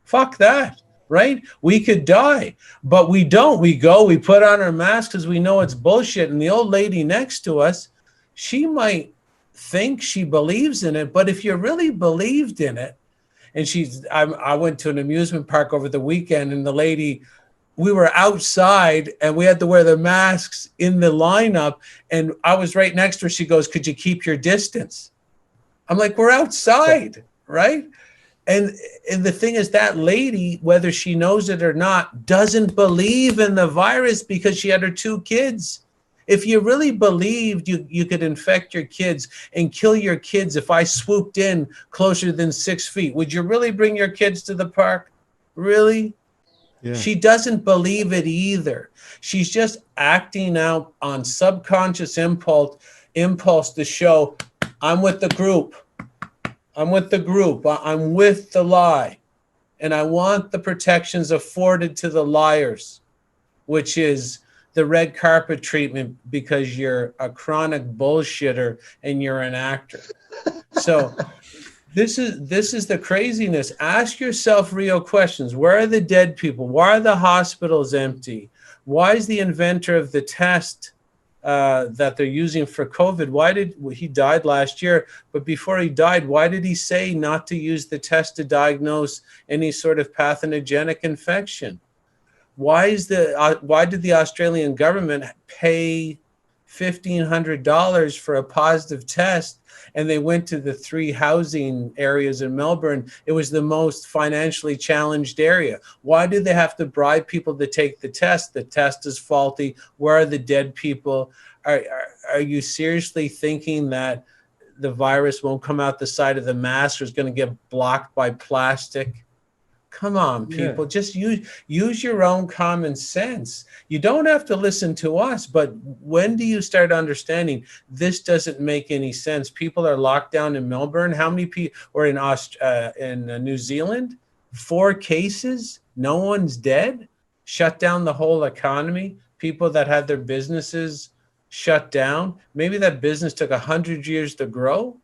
Fuck that, right? We could die, but we don't. We go, we put on our masks because we know it's bullshit. And the old lady next to us, she might think she believes in it, but if you really believed in it, and I went to an amusement park over the weekend, and the lady, we were outside and we had to wear the masks in the lineup, and I was right next to her. She goes, could you keep your distance? I'm like, we're outside, right? And the thing is, that lady, whether she knows it or not, doesn't believe in the virus because she had her 2 kids. If you really believed you could infect your kids and kill your kids if I swooped in closer than 6 feet, would you really bring your kids to the park? Really? Yeah. She doesn't believe it either. She's just acting out on subconscious impulse to show, I'm with the group. I'm with the group. I'm with the lie. And I want the protections afforded to the liars, which is the red carpet treatment because you're a chronic bullshitter and you're an actor. So this is the craziness. Ask yourself real questions. Where are the dead people? Why are the hospitals empty? Why is the inventor of the test that they're using for COVID, he died last year, but before he died, why did he say not to use the test to diagnose any sort of pathogenic infection? Why did the Australian government pay $1,500 for a positive test, and they went to the 3 housing areas in Melbourne? It was the most financially challenged area. Why do they have to bribe people to take the test? The test is faulty. Where are the dead people? Are you seriously thinking that the virus won't come out the side of the mask or is going to get blocked by plastic? Come on, people, just use your own common sense. You don't have to listen to us, but when do you start understanding this doesn't make any sense? People are locked down in Melbourne. How many people, or in New Zealand? 4 cases, no one's dead. Shut down the whole economy. People that had their businesses shut down. Maybe that business took 100 years to grow.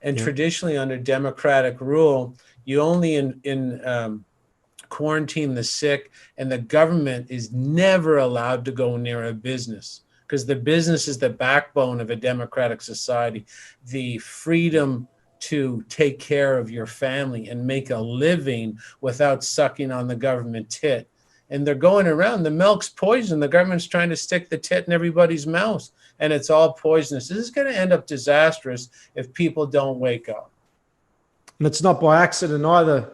And traditionally, under democratic rule, you only quarantine the sick, and the government is never allowed to go near a business, because the business is the backbone of a democratic society. The freedom to take care of your family and make a living without sucking on the government tit. And they're going around, the milk's poison. The government's trying to stick the tit in everybody's mouth, and it's all poisonous. This is going to end up disastrous if people don't wake up. And it's not by accident either,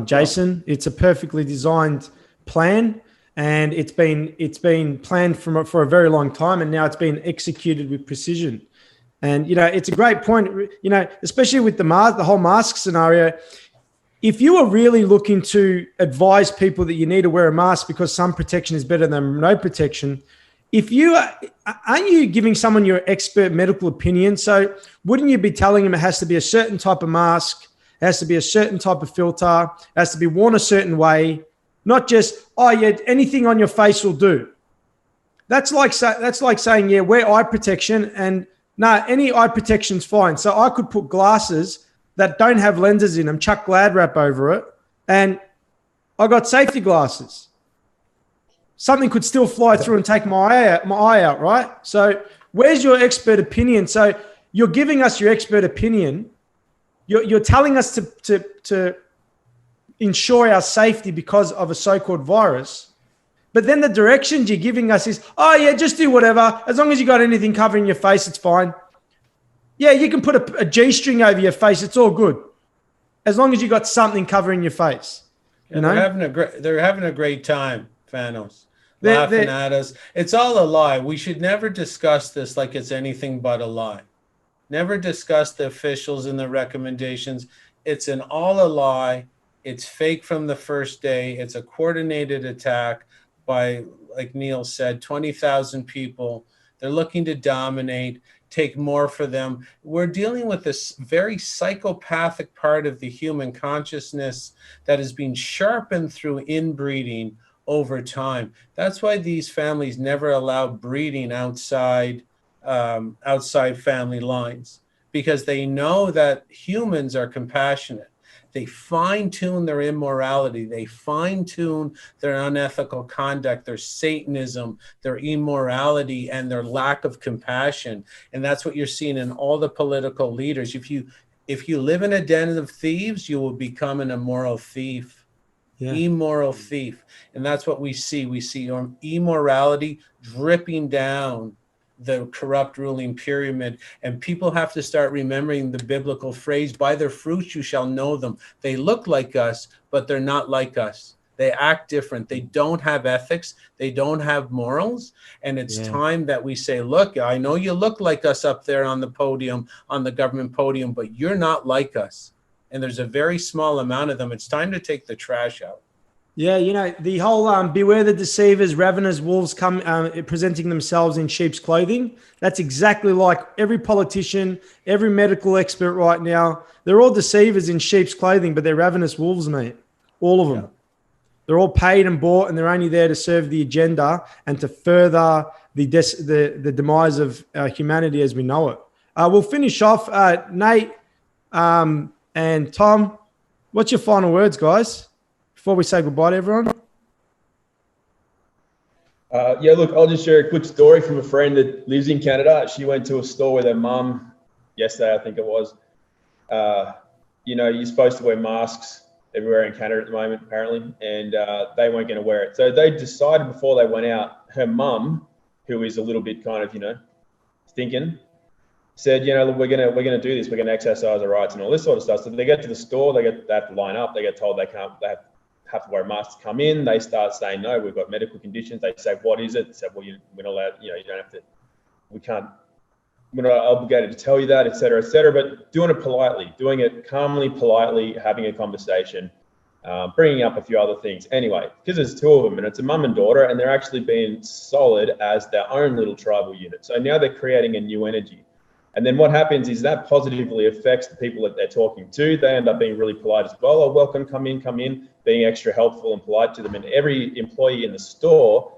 Jason. It's a perfectly designed plan, and it's been planned for a very long time, and now it's been executed with precision. And it's a great point. Especially with the whole mask scenario. If you are really looking to advise people that you need to wear a mask because some protection is better than no protection, aren't you giving someone your expert medical opinion? So wouldn't you be telling them it has to be a certain type of mask? It has to be a certain type of filter. It has to be worn a certain way, not just, anything on your face will do. That's like saying, wear eye protection, and no, any eye protection's fine. So I could put glasses that don't have lenses in them, chuck Glad wrap over it, and I got safety glasses. Something could still fly through and take my eye out, right? So where's your expert opinion? So you're giving us your expert opinion. You're telling us to ensure our safety because of a so-called virus. But then the directions you're giving us is, just do whatever. As long as you got anything covering your face, it's fine. Yeah, you can put a G-string over your face. It's all good. As long as you got something covering your face. They're having a great time, Thanos. Laughing at us. It's all a lie. We should never discuss this like it's anything but a lie. Never discuss the officials and the recommendations. It's all a lie. It's fake from the first day. It's a coordinated attack by, like Neil said, 20,000 people. They're looking to dominate, take more for them. We're dealing with this very psychopathic part of the human consciousness that is being sharpened through inbreeding over time. That's why these families never allow breeding outside family lines, because they know that humans are compassionate. They fine-tune their immorality. They fine-tune their unethical conduct, their Satanism, their immorality, and their lack of compassion. And that's what you're seeing in all the political leaders. If you live in a den of thieves, you will become an immoral thief. Immoral thief. And that's what we see. We see immorality dripping down the corrupt ruling pyramid. And people have to start remembering the biblical phrase, by their fruits you shall know them. They look like us, but they're not like us. They act different. They don't have ethics. They don't have morals. And it's time that we say, look, I know you look like us up there on the podium, on the government podium, but you're not like us. And there's a very small amount of them. It's time to take the trash out. Yeah, the whole beware the deceivers, ravenous wolves come presenting themselves in sheep's clothing. That's exactly like every politician, every medical expert right now. They're all deceivers in sheep's clothing, but they're ravenous wolves, mate. All of them. Yeah. They're all paid and bought, and they're only there to serve the agenda and to further the demise of humanity as we know it. We'll finish off. Nate and Tom, what's your final words, guys? Before we say goodbye to everyone? Look, I'll just share a quick story from a friend that lives in Canada. She went to a store with her mum yesterday, I think it was. You're supposed to wear masks everywhere in Canada at the moment, apparently, and they weren't going to wear it. So they decided before they went out, her mum, who is a little bit kind of, thinking, said, look, we're gonna do this. We're gonna exercise our rights and all this sort of stuff. So they get to the store, they have to line up. They get told they have to wear a mask to come in. They start saying, no, we've got medical conditions. They say, what is it? They say, well, we're not allowed, you don't have to, we're not obligated to tell you that, et cetera, but doing it politely, doing it calmly, politely, having a conversation. bringing up a few other things. Anyway, because there's two of them and it's a mum and daughter and they're actually being solid as their own little tribal unit. So now they're creating a new energy. And then what happens is that positively affects the people that they're talking to. They end up being really polite as well. Oh, welcome, come in, being extra helpful and polite to them. And every employee in the store,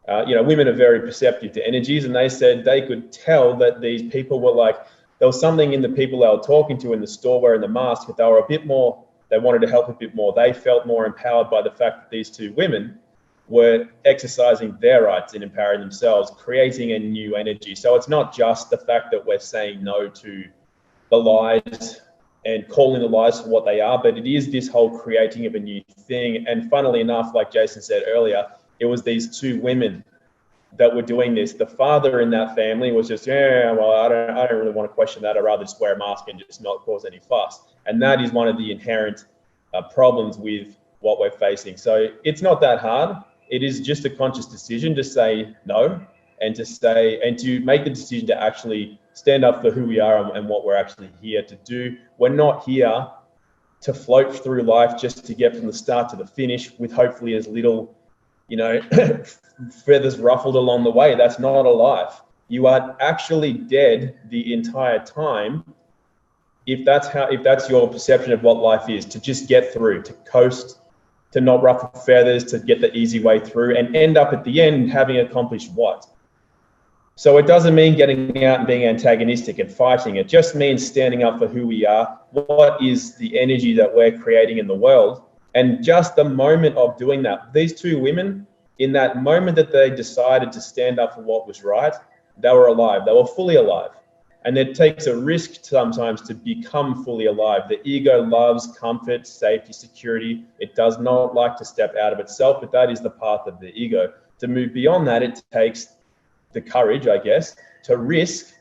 women are very perceptive to energies, and they said they could tell that these people were like, there was something in the people they were talking to in the store wearing the mask, but they were a bit more, they wanted to help a bit more. They felt more empowered by the fact that these two women were exercising their rights and empowering themselves, creating a new energy. So it's not just the fact that we're saying no to the lies and calling the lies for what they are, but it is this whole creating of a new thing. And funnily enough, like Jason said earlier, it was these two women that were doing this. The father in that family was just, well, I don't really want to question that. I'd rather just wear a mask and just not cause any fuss. And that is one of the inherent problems with what we're facing. So it's not that hard. It is just a conscious decision to say no and to make the decision to actually stand up for who we are and what we're actually here to do. We're not here to float through life just to get from the start to the finish with hopefully as little, feathers ruffled along the way. That's not a life. You are actually dead the entire time if that's your perception of what life is, to just get through, to coast, to not ruffle feathers, to get the easy way through and end up at the end having accomplished what? So it doesn't mean getting out and being antagonistic and fighting. It just means standing up for who we are. What is the energy that we're creating in the world? And just the moment of doing that, these two women, in that moment that they decided to stand up for what was right, they were alive. They were fully alive. And it takes a risk sometimes to become fully alive. The ego loves comfort, safety, security. It does not like to step out of itself, but that is the path of the ego. To move beyond that, it takes the courage, I guess, to risk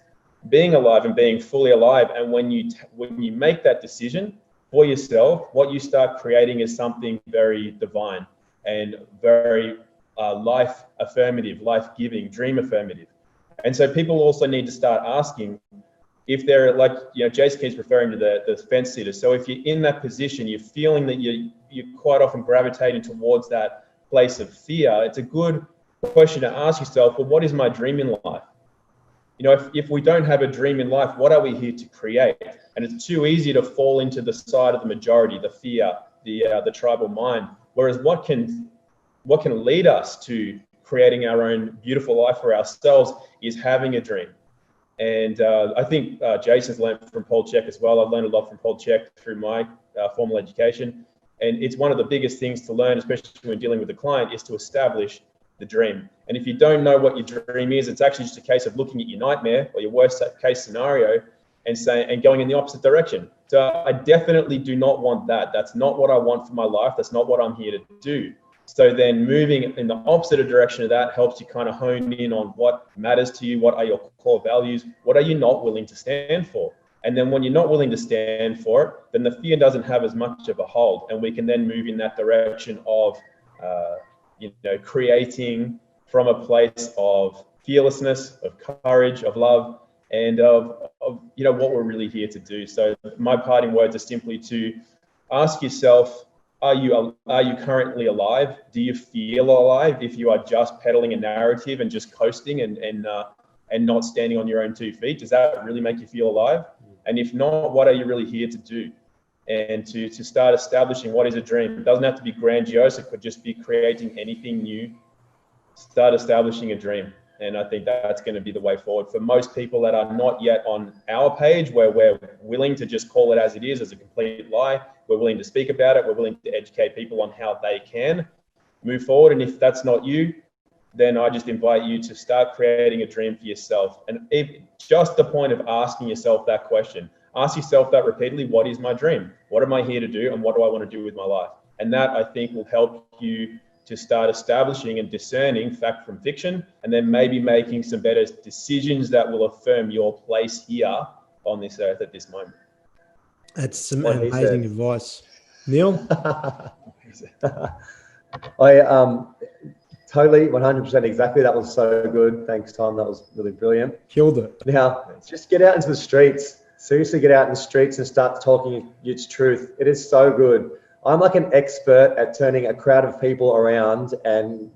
being alive and being fully alive. And when you make that decision for yourself, what you start creating is something very divine and very life affirmative, life-giving, dream affirmative. And so people also need to start asking if they're like, Jason keeps referring to the fence sitter. So if you're in that position, you're feeling that you're quite often gravitating towards that place of fear. It's a good question to ask yourself, well, what is my dream in life? If we don't have a dream in life, what are we here to create? And it's too easy to fall into the side of the majority, the fear, the tribal mind. Whereas what can lead us to creating our own beautiful life for ourselves is having a dream. And I think Jason's learned from Paul Chek as well. I've learned a lot from Paul Chek through my formal education. And it's one of the biggest things to learn, especially when dealing with a client, is to establish the dream. And if you don't know what your dream is, it's actually just a case of looking at your nightmare or your worst case scenario and going in the opposite direction. So I definitely do not want that. That's not what I want for my life. That's not what I'm here to do. So then moving in the opposite direction of that helps you kind of hone in on what matters to you, what are your core values, what are you not willing to stand for? And then when you're not willing to stand for it, then the fear doesn't have as much of a hold, and we can then move in that direction of creating from a place of fearlessness, of courage, of love, and of what we're really here to do. So my parting words are simply to ask yourself, are you currently alive? Do you feel alive if you are just peddling a narrative and just coasting and not standing on your own 2 feet? Does that really make you feel alive? And if not, what are you really here to do? And to start establishing what is a dream. It doesn't have to be grandiose. It could just be creating anything new. Start establishing a dream. And I think that's going to be the way forward for most people that are not yet on our page, where we're willing to just call it as it is, as a complete lie. We're willing to speak about it. We're willing to educate people on how they can move forward. And if that's not you, then I just invite you to start creating a dream for yourself. And just the point of asking yourself that question, ask yourself that repeatedly: what is my dream? What am I here to do? And what do I want to do with my life? And that, I think, will help you to start establishing and discerning fact from fiction, and then maybe making some better decisions that will affirm your place here on this earth at this moment. That's some amazing advice. Neil? I totally, 100% exactly. That was so good. Thanks, Tom. That was really brilliant. Killed it. Now, just get out into the streets. Seriously, get out in the streets and start talking its truth. It is so good. I'm like an expert at turning a crowd of people around and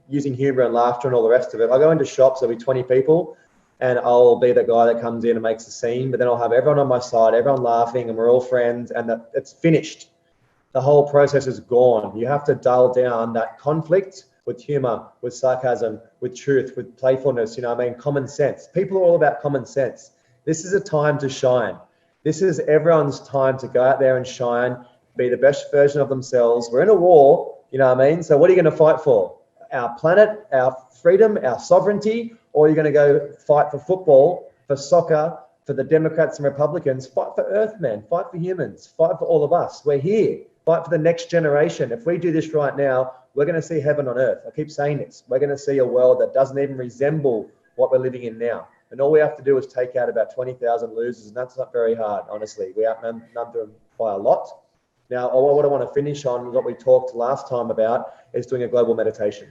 using humor and laughter and all the rest of it. I go into shops, there'll be 20 people, and I'll be the guy that comes in and makes a scene, but then I'll have everyone on my side, everyone laughing, and we're all friends, and it's finished. The whole process is gone. You have to dial down that conflict with humor, with sarcasm, with truth, with playfulness, common sense. People are all about common sense. This is a time to shine. This is everyone's time to go out there and shine, be the best version of themselves. We're in a war, So what are you going to fight for? Our planet, our freedom, our sovereignty, or are you going to go fight for football, for soccer, for the Democrats and Republicans? Fight for Earth, man. Fight for humans. Fight for all of us. We're here. Fight for the next generation. If we do this right now, we're going to see heaven on earth. I keep saying this. We're going to see a world that doesn't even resemble what we're living in now. And all we have to do is take out about 20,000 losers, and that's not very hard, honestly. We outnumber them by a lot. Now, what I want to finish on, what we talked last time about, is doing a global meditation.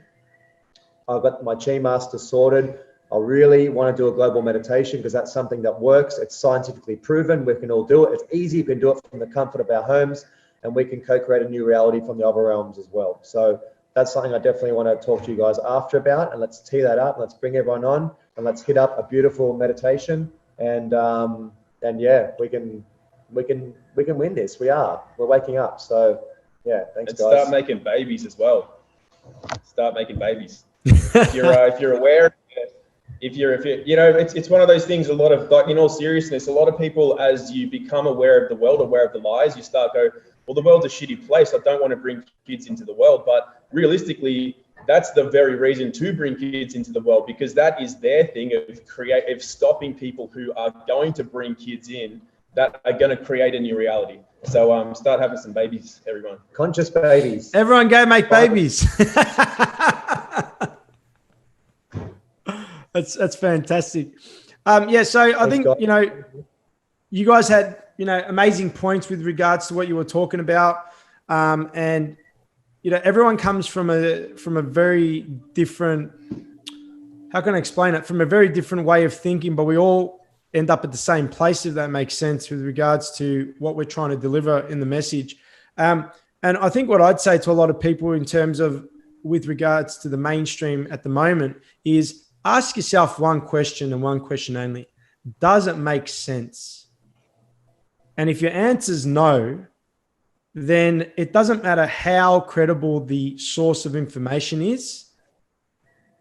I've got my Chi Master sorted. I really want to do a global meditation because that's something that works. It's scientifically proven. We can all do it. It's easy. We can do it from the comfort of our homes, and we can co-create a new reality from the other realms as well. So that's something I definitely want to talk to you guys after about, and let's tee that up. Let's bring everyone on, and let's hit up a beautiful meditation. And yeah, we can win this. We're waking up. So yeah, thanks, and guys. Start making babies as well. Start making babies. If you're aware, if you're it's one of those things. A lot of, like, in all seriousness, a lot of people, as you become aware of the world, aware of the lies, you start go, well, the world's a shitty place. I don't want to bring kids into the world. But realistically, that's the very reason to bring kids into the world, because that is their thing of stopping people who are going to bring kids in that are going to create a new reality. So start having some babies, everyone. Conscious babies. Everyone go make babies. That's fantastic. Yeah, so I think, you guys had, amazing points with regards to what you were talking about. And, everyone comes from a very different, how can I explain it? From a very different way of thinking, but we all end up at the same place, if that makes sense, with regards to what we're trying to deliver in the message. And I think what I'd say to a lot of people in terms of, with regards to the mainstream at the moment, is ask yourself one question and one question only. Does it make sense? And if your answer is no, then it doesn't matter how credible the source of information is.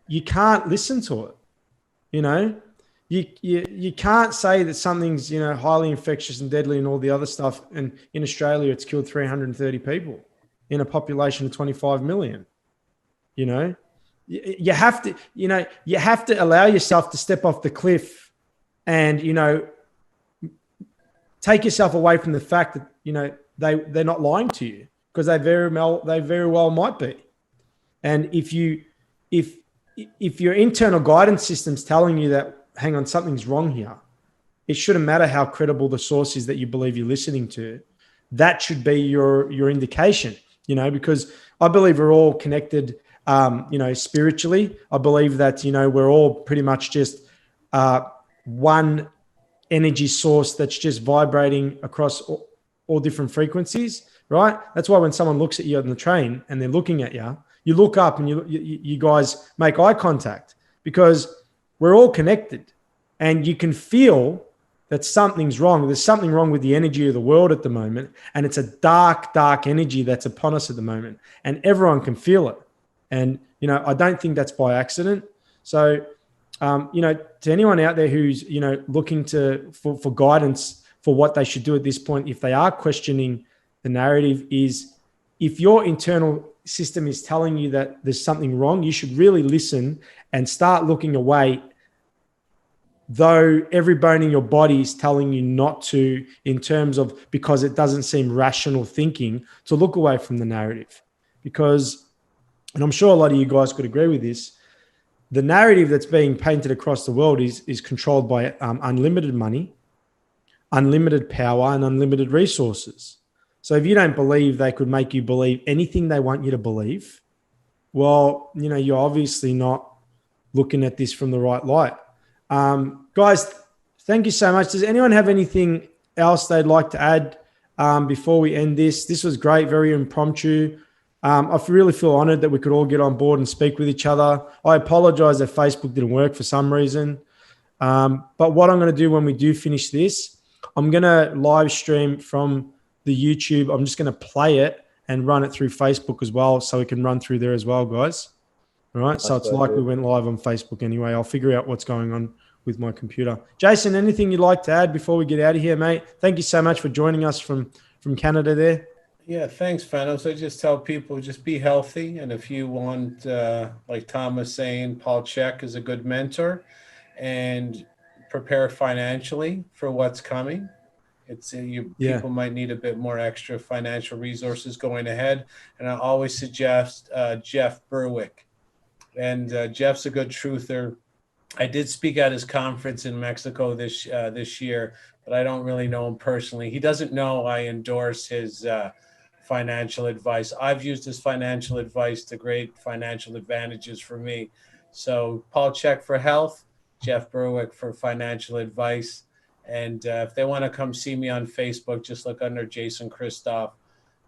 You can't listen to it. You can't say that something's, highly infectious and deadly and all the other stuff. And in Australia, it's killed 330 people in a population of 25 million. You have to allow yourself to step off the cliff and, take yourself away from the fact that, they're not lying to you, because they very well might be. And if your internal guidance system's telling you that, hang on, something's wrong here, it shouldn't matter how credible the source is that you believe you're listening to. That should be your indication, because I believe we're all connected, spiritually. I believe that, we're all pretty much just one energy source that's just vibrating across all different frequencies, right? That's why when someone looks at you on the train and they're looking at you, you look up and you guys make eye contact, because we're all connected, and you can feel that something's wrong. There's something wrong with the energy of the world at the moment, and it's a dark, dark energy that's upon us at the moment, and everyone can feel it. And, I don't think that's by accident. So, to anyone out there who's, looking for guidance for what they should do at this point, if they are questioning the narrative, is if your internal system is telling you that there's something wrong, you should really listen and start looking away, though every bone in your body is telling you not to, in terms of, because it doesn't seem rational thinking, to look away from the narrative. Because, and I'm sure a lot of you guys could agree with this, the narrative that's being painted across the world is controlled by unlimited money, unlimited power, and unlimited resources. So if you don't believe they could make you believe anything they want you to believe, well, you're obviously not looking at this from the right light. Guys, thank you so much. Does anyone have anything else they'd like to add before we end this. This was great, very impromptu. I really feel honored that we could all get on board and speak with each other. I apologize that Facebook didn't work for some reason. But what I'm going to do when we do finish this, I'm going to live stream from the YouTube. I'm just going to play it and run it through Facebook as well, so we can run through there as well, guys. All right. So it's like we went live on Facebook anyway. I'll figure out what's going on with my computer. Jason, anything you'd like to add before we get out of here, mate? Thank you so much for joining us from Canada there. Yeah, thanks, Fanos. I just tell people, just be healthy. And if you want, like Tom was saying, Paul Chek is a good mentor, and prepare financially for what's coming. People might need a bit more extra financial resources going ahead. And I always suggest Jeff Berwick. And Jeff's a good truther. I did speak at his conference in Mexico this year, but I don't really know him personally. He doesn't know I endorse his financial advice. I've used his financial advice to great financial advantages for me. So Paul Chek for health, Jeff Berwick for financial advice. And if they want to come see me on Facebook, just look under Jason Christoph.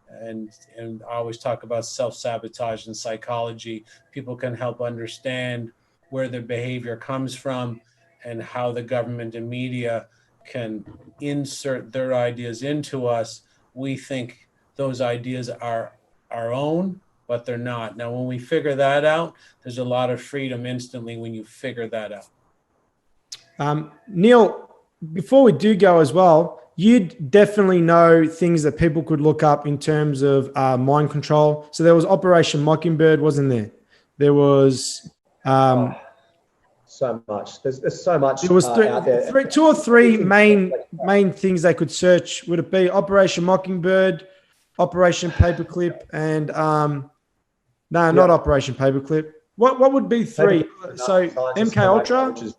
And I always talk about self-sabotage and psychology. People can help understand where their behavior comes from and how the government and media can insert their ideas into us. We think those ideas are our own, but they're not. Now, when we figure that out, there's a lot of freedom instantly when you figure that out. Neil, before we do go as well, you'd definitely know things that people could look up in terms of mind control. So there was Operation Mockingbird, wasn't there? There was so much. There's so much. There was out there. two or three main things they could search. Would it be Operation Mockingbird, Operation Paperclip, and not Operation Paperclip? What would be three? So MK Ultra. Which is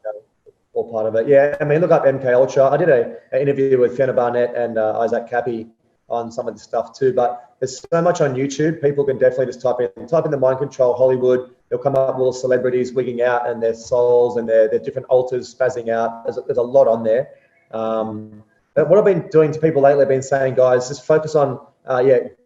all part of it. Yeah, I mean, look up MK Ultra. I did an interview with Fiona Barnett and Isaac Cappy on some of this stuff too. But there's so much on YouTube. People can definitely just type in the mind control Hollywood. They'll come up with little celebrities wigging out and their souls and their different altars spazzing out. There's a lot on there. But what I've been doing to people lately, I've been saying, guys, just focus on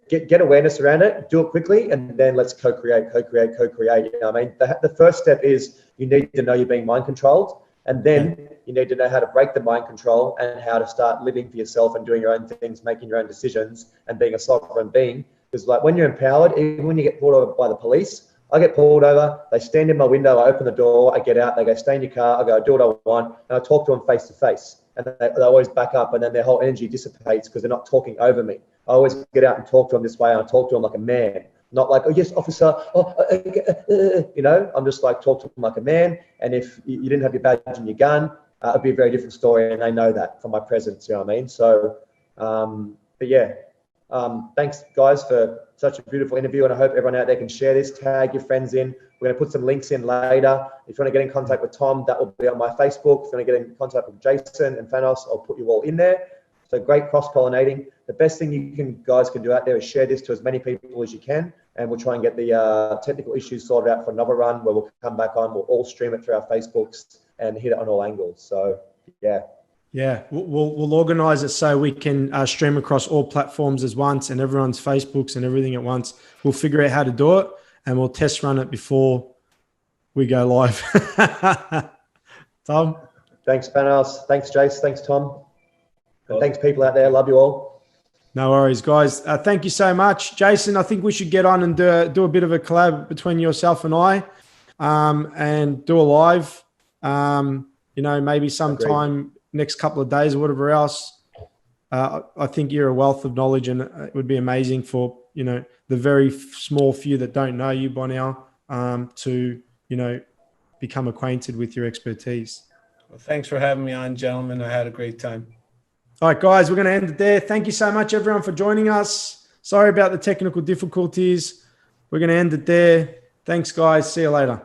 get awareness around it, do it quickly, and then let's co-create. You know what I mean? The first step is you need to know you're being mind controlled. And then you need to know how to break the mind control and how to start living for yourself and doing your own things, making your own decisions and being a sovereign being. Because like when you're empowered, even when you get pulled over by the police, I get pulled over, they stand in my window, I open the door, I get out, they go, stay in your car, I go, do what I want, and I talk to them face to face. And they always back up, and then their whole energy dissipates because they're not talking over me. I always get out and talk to them this way, and I talk to them like a man. Not like, oh, yes, officer, you know, I'm just like, talk to them like a man. And if you didn't have your badge and your gun, it'd be a very different story. And they know that from my presence, you know what I mean? So, but yeah, thanks guys for such a beautiful interview. And I hope everyone out there can share this, tag your friends in. We're going to put some links in later. If you want to get in contact with Tom, that will be on my Facebook. If you want to get in contact with Jason and Thanos, I'll put you all in there. So great cross-pollinating. The best thing you guys can do out there is share this to as many people as you can. And we'll try and get the technical issues sorted out for another run where we'll come back on. We'll all stream it through our Facebooks and hit it on all angles. So, yeah. Yeah, we'll organise it so we can stream across all platforms as once and everyone's Facebooks and everything at once. We'll figure out how to do it and we'll test run it before we go live. Tom? Thanks, Panos. Thanks, Jace. Thanks, Tom. And thanks, people out there. Love you all. No worries, guys. Thank you so much. Jason, I think we should get on and do a bit of a collab between yourself and I and do a live, maybe sometime next couple of days or whatever else. I think you're a wealth of knowledge and it would be amazing for, the very small few that don't know you by now to, become acquainted with your expertise. Well, thanks for having me on, gentlemen. I had a great time. All right, guys, we're going to end it there. Thank you so much, everyone, for joining us. Sorry about the technical difficulties. We're going to end it there. Thanks, guys. See you later.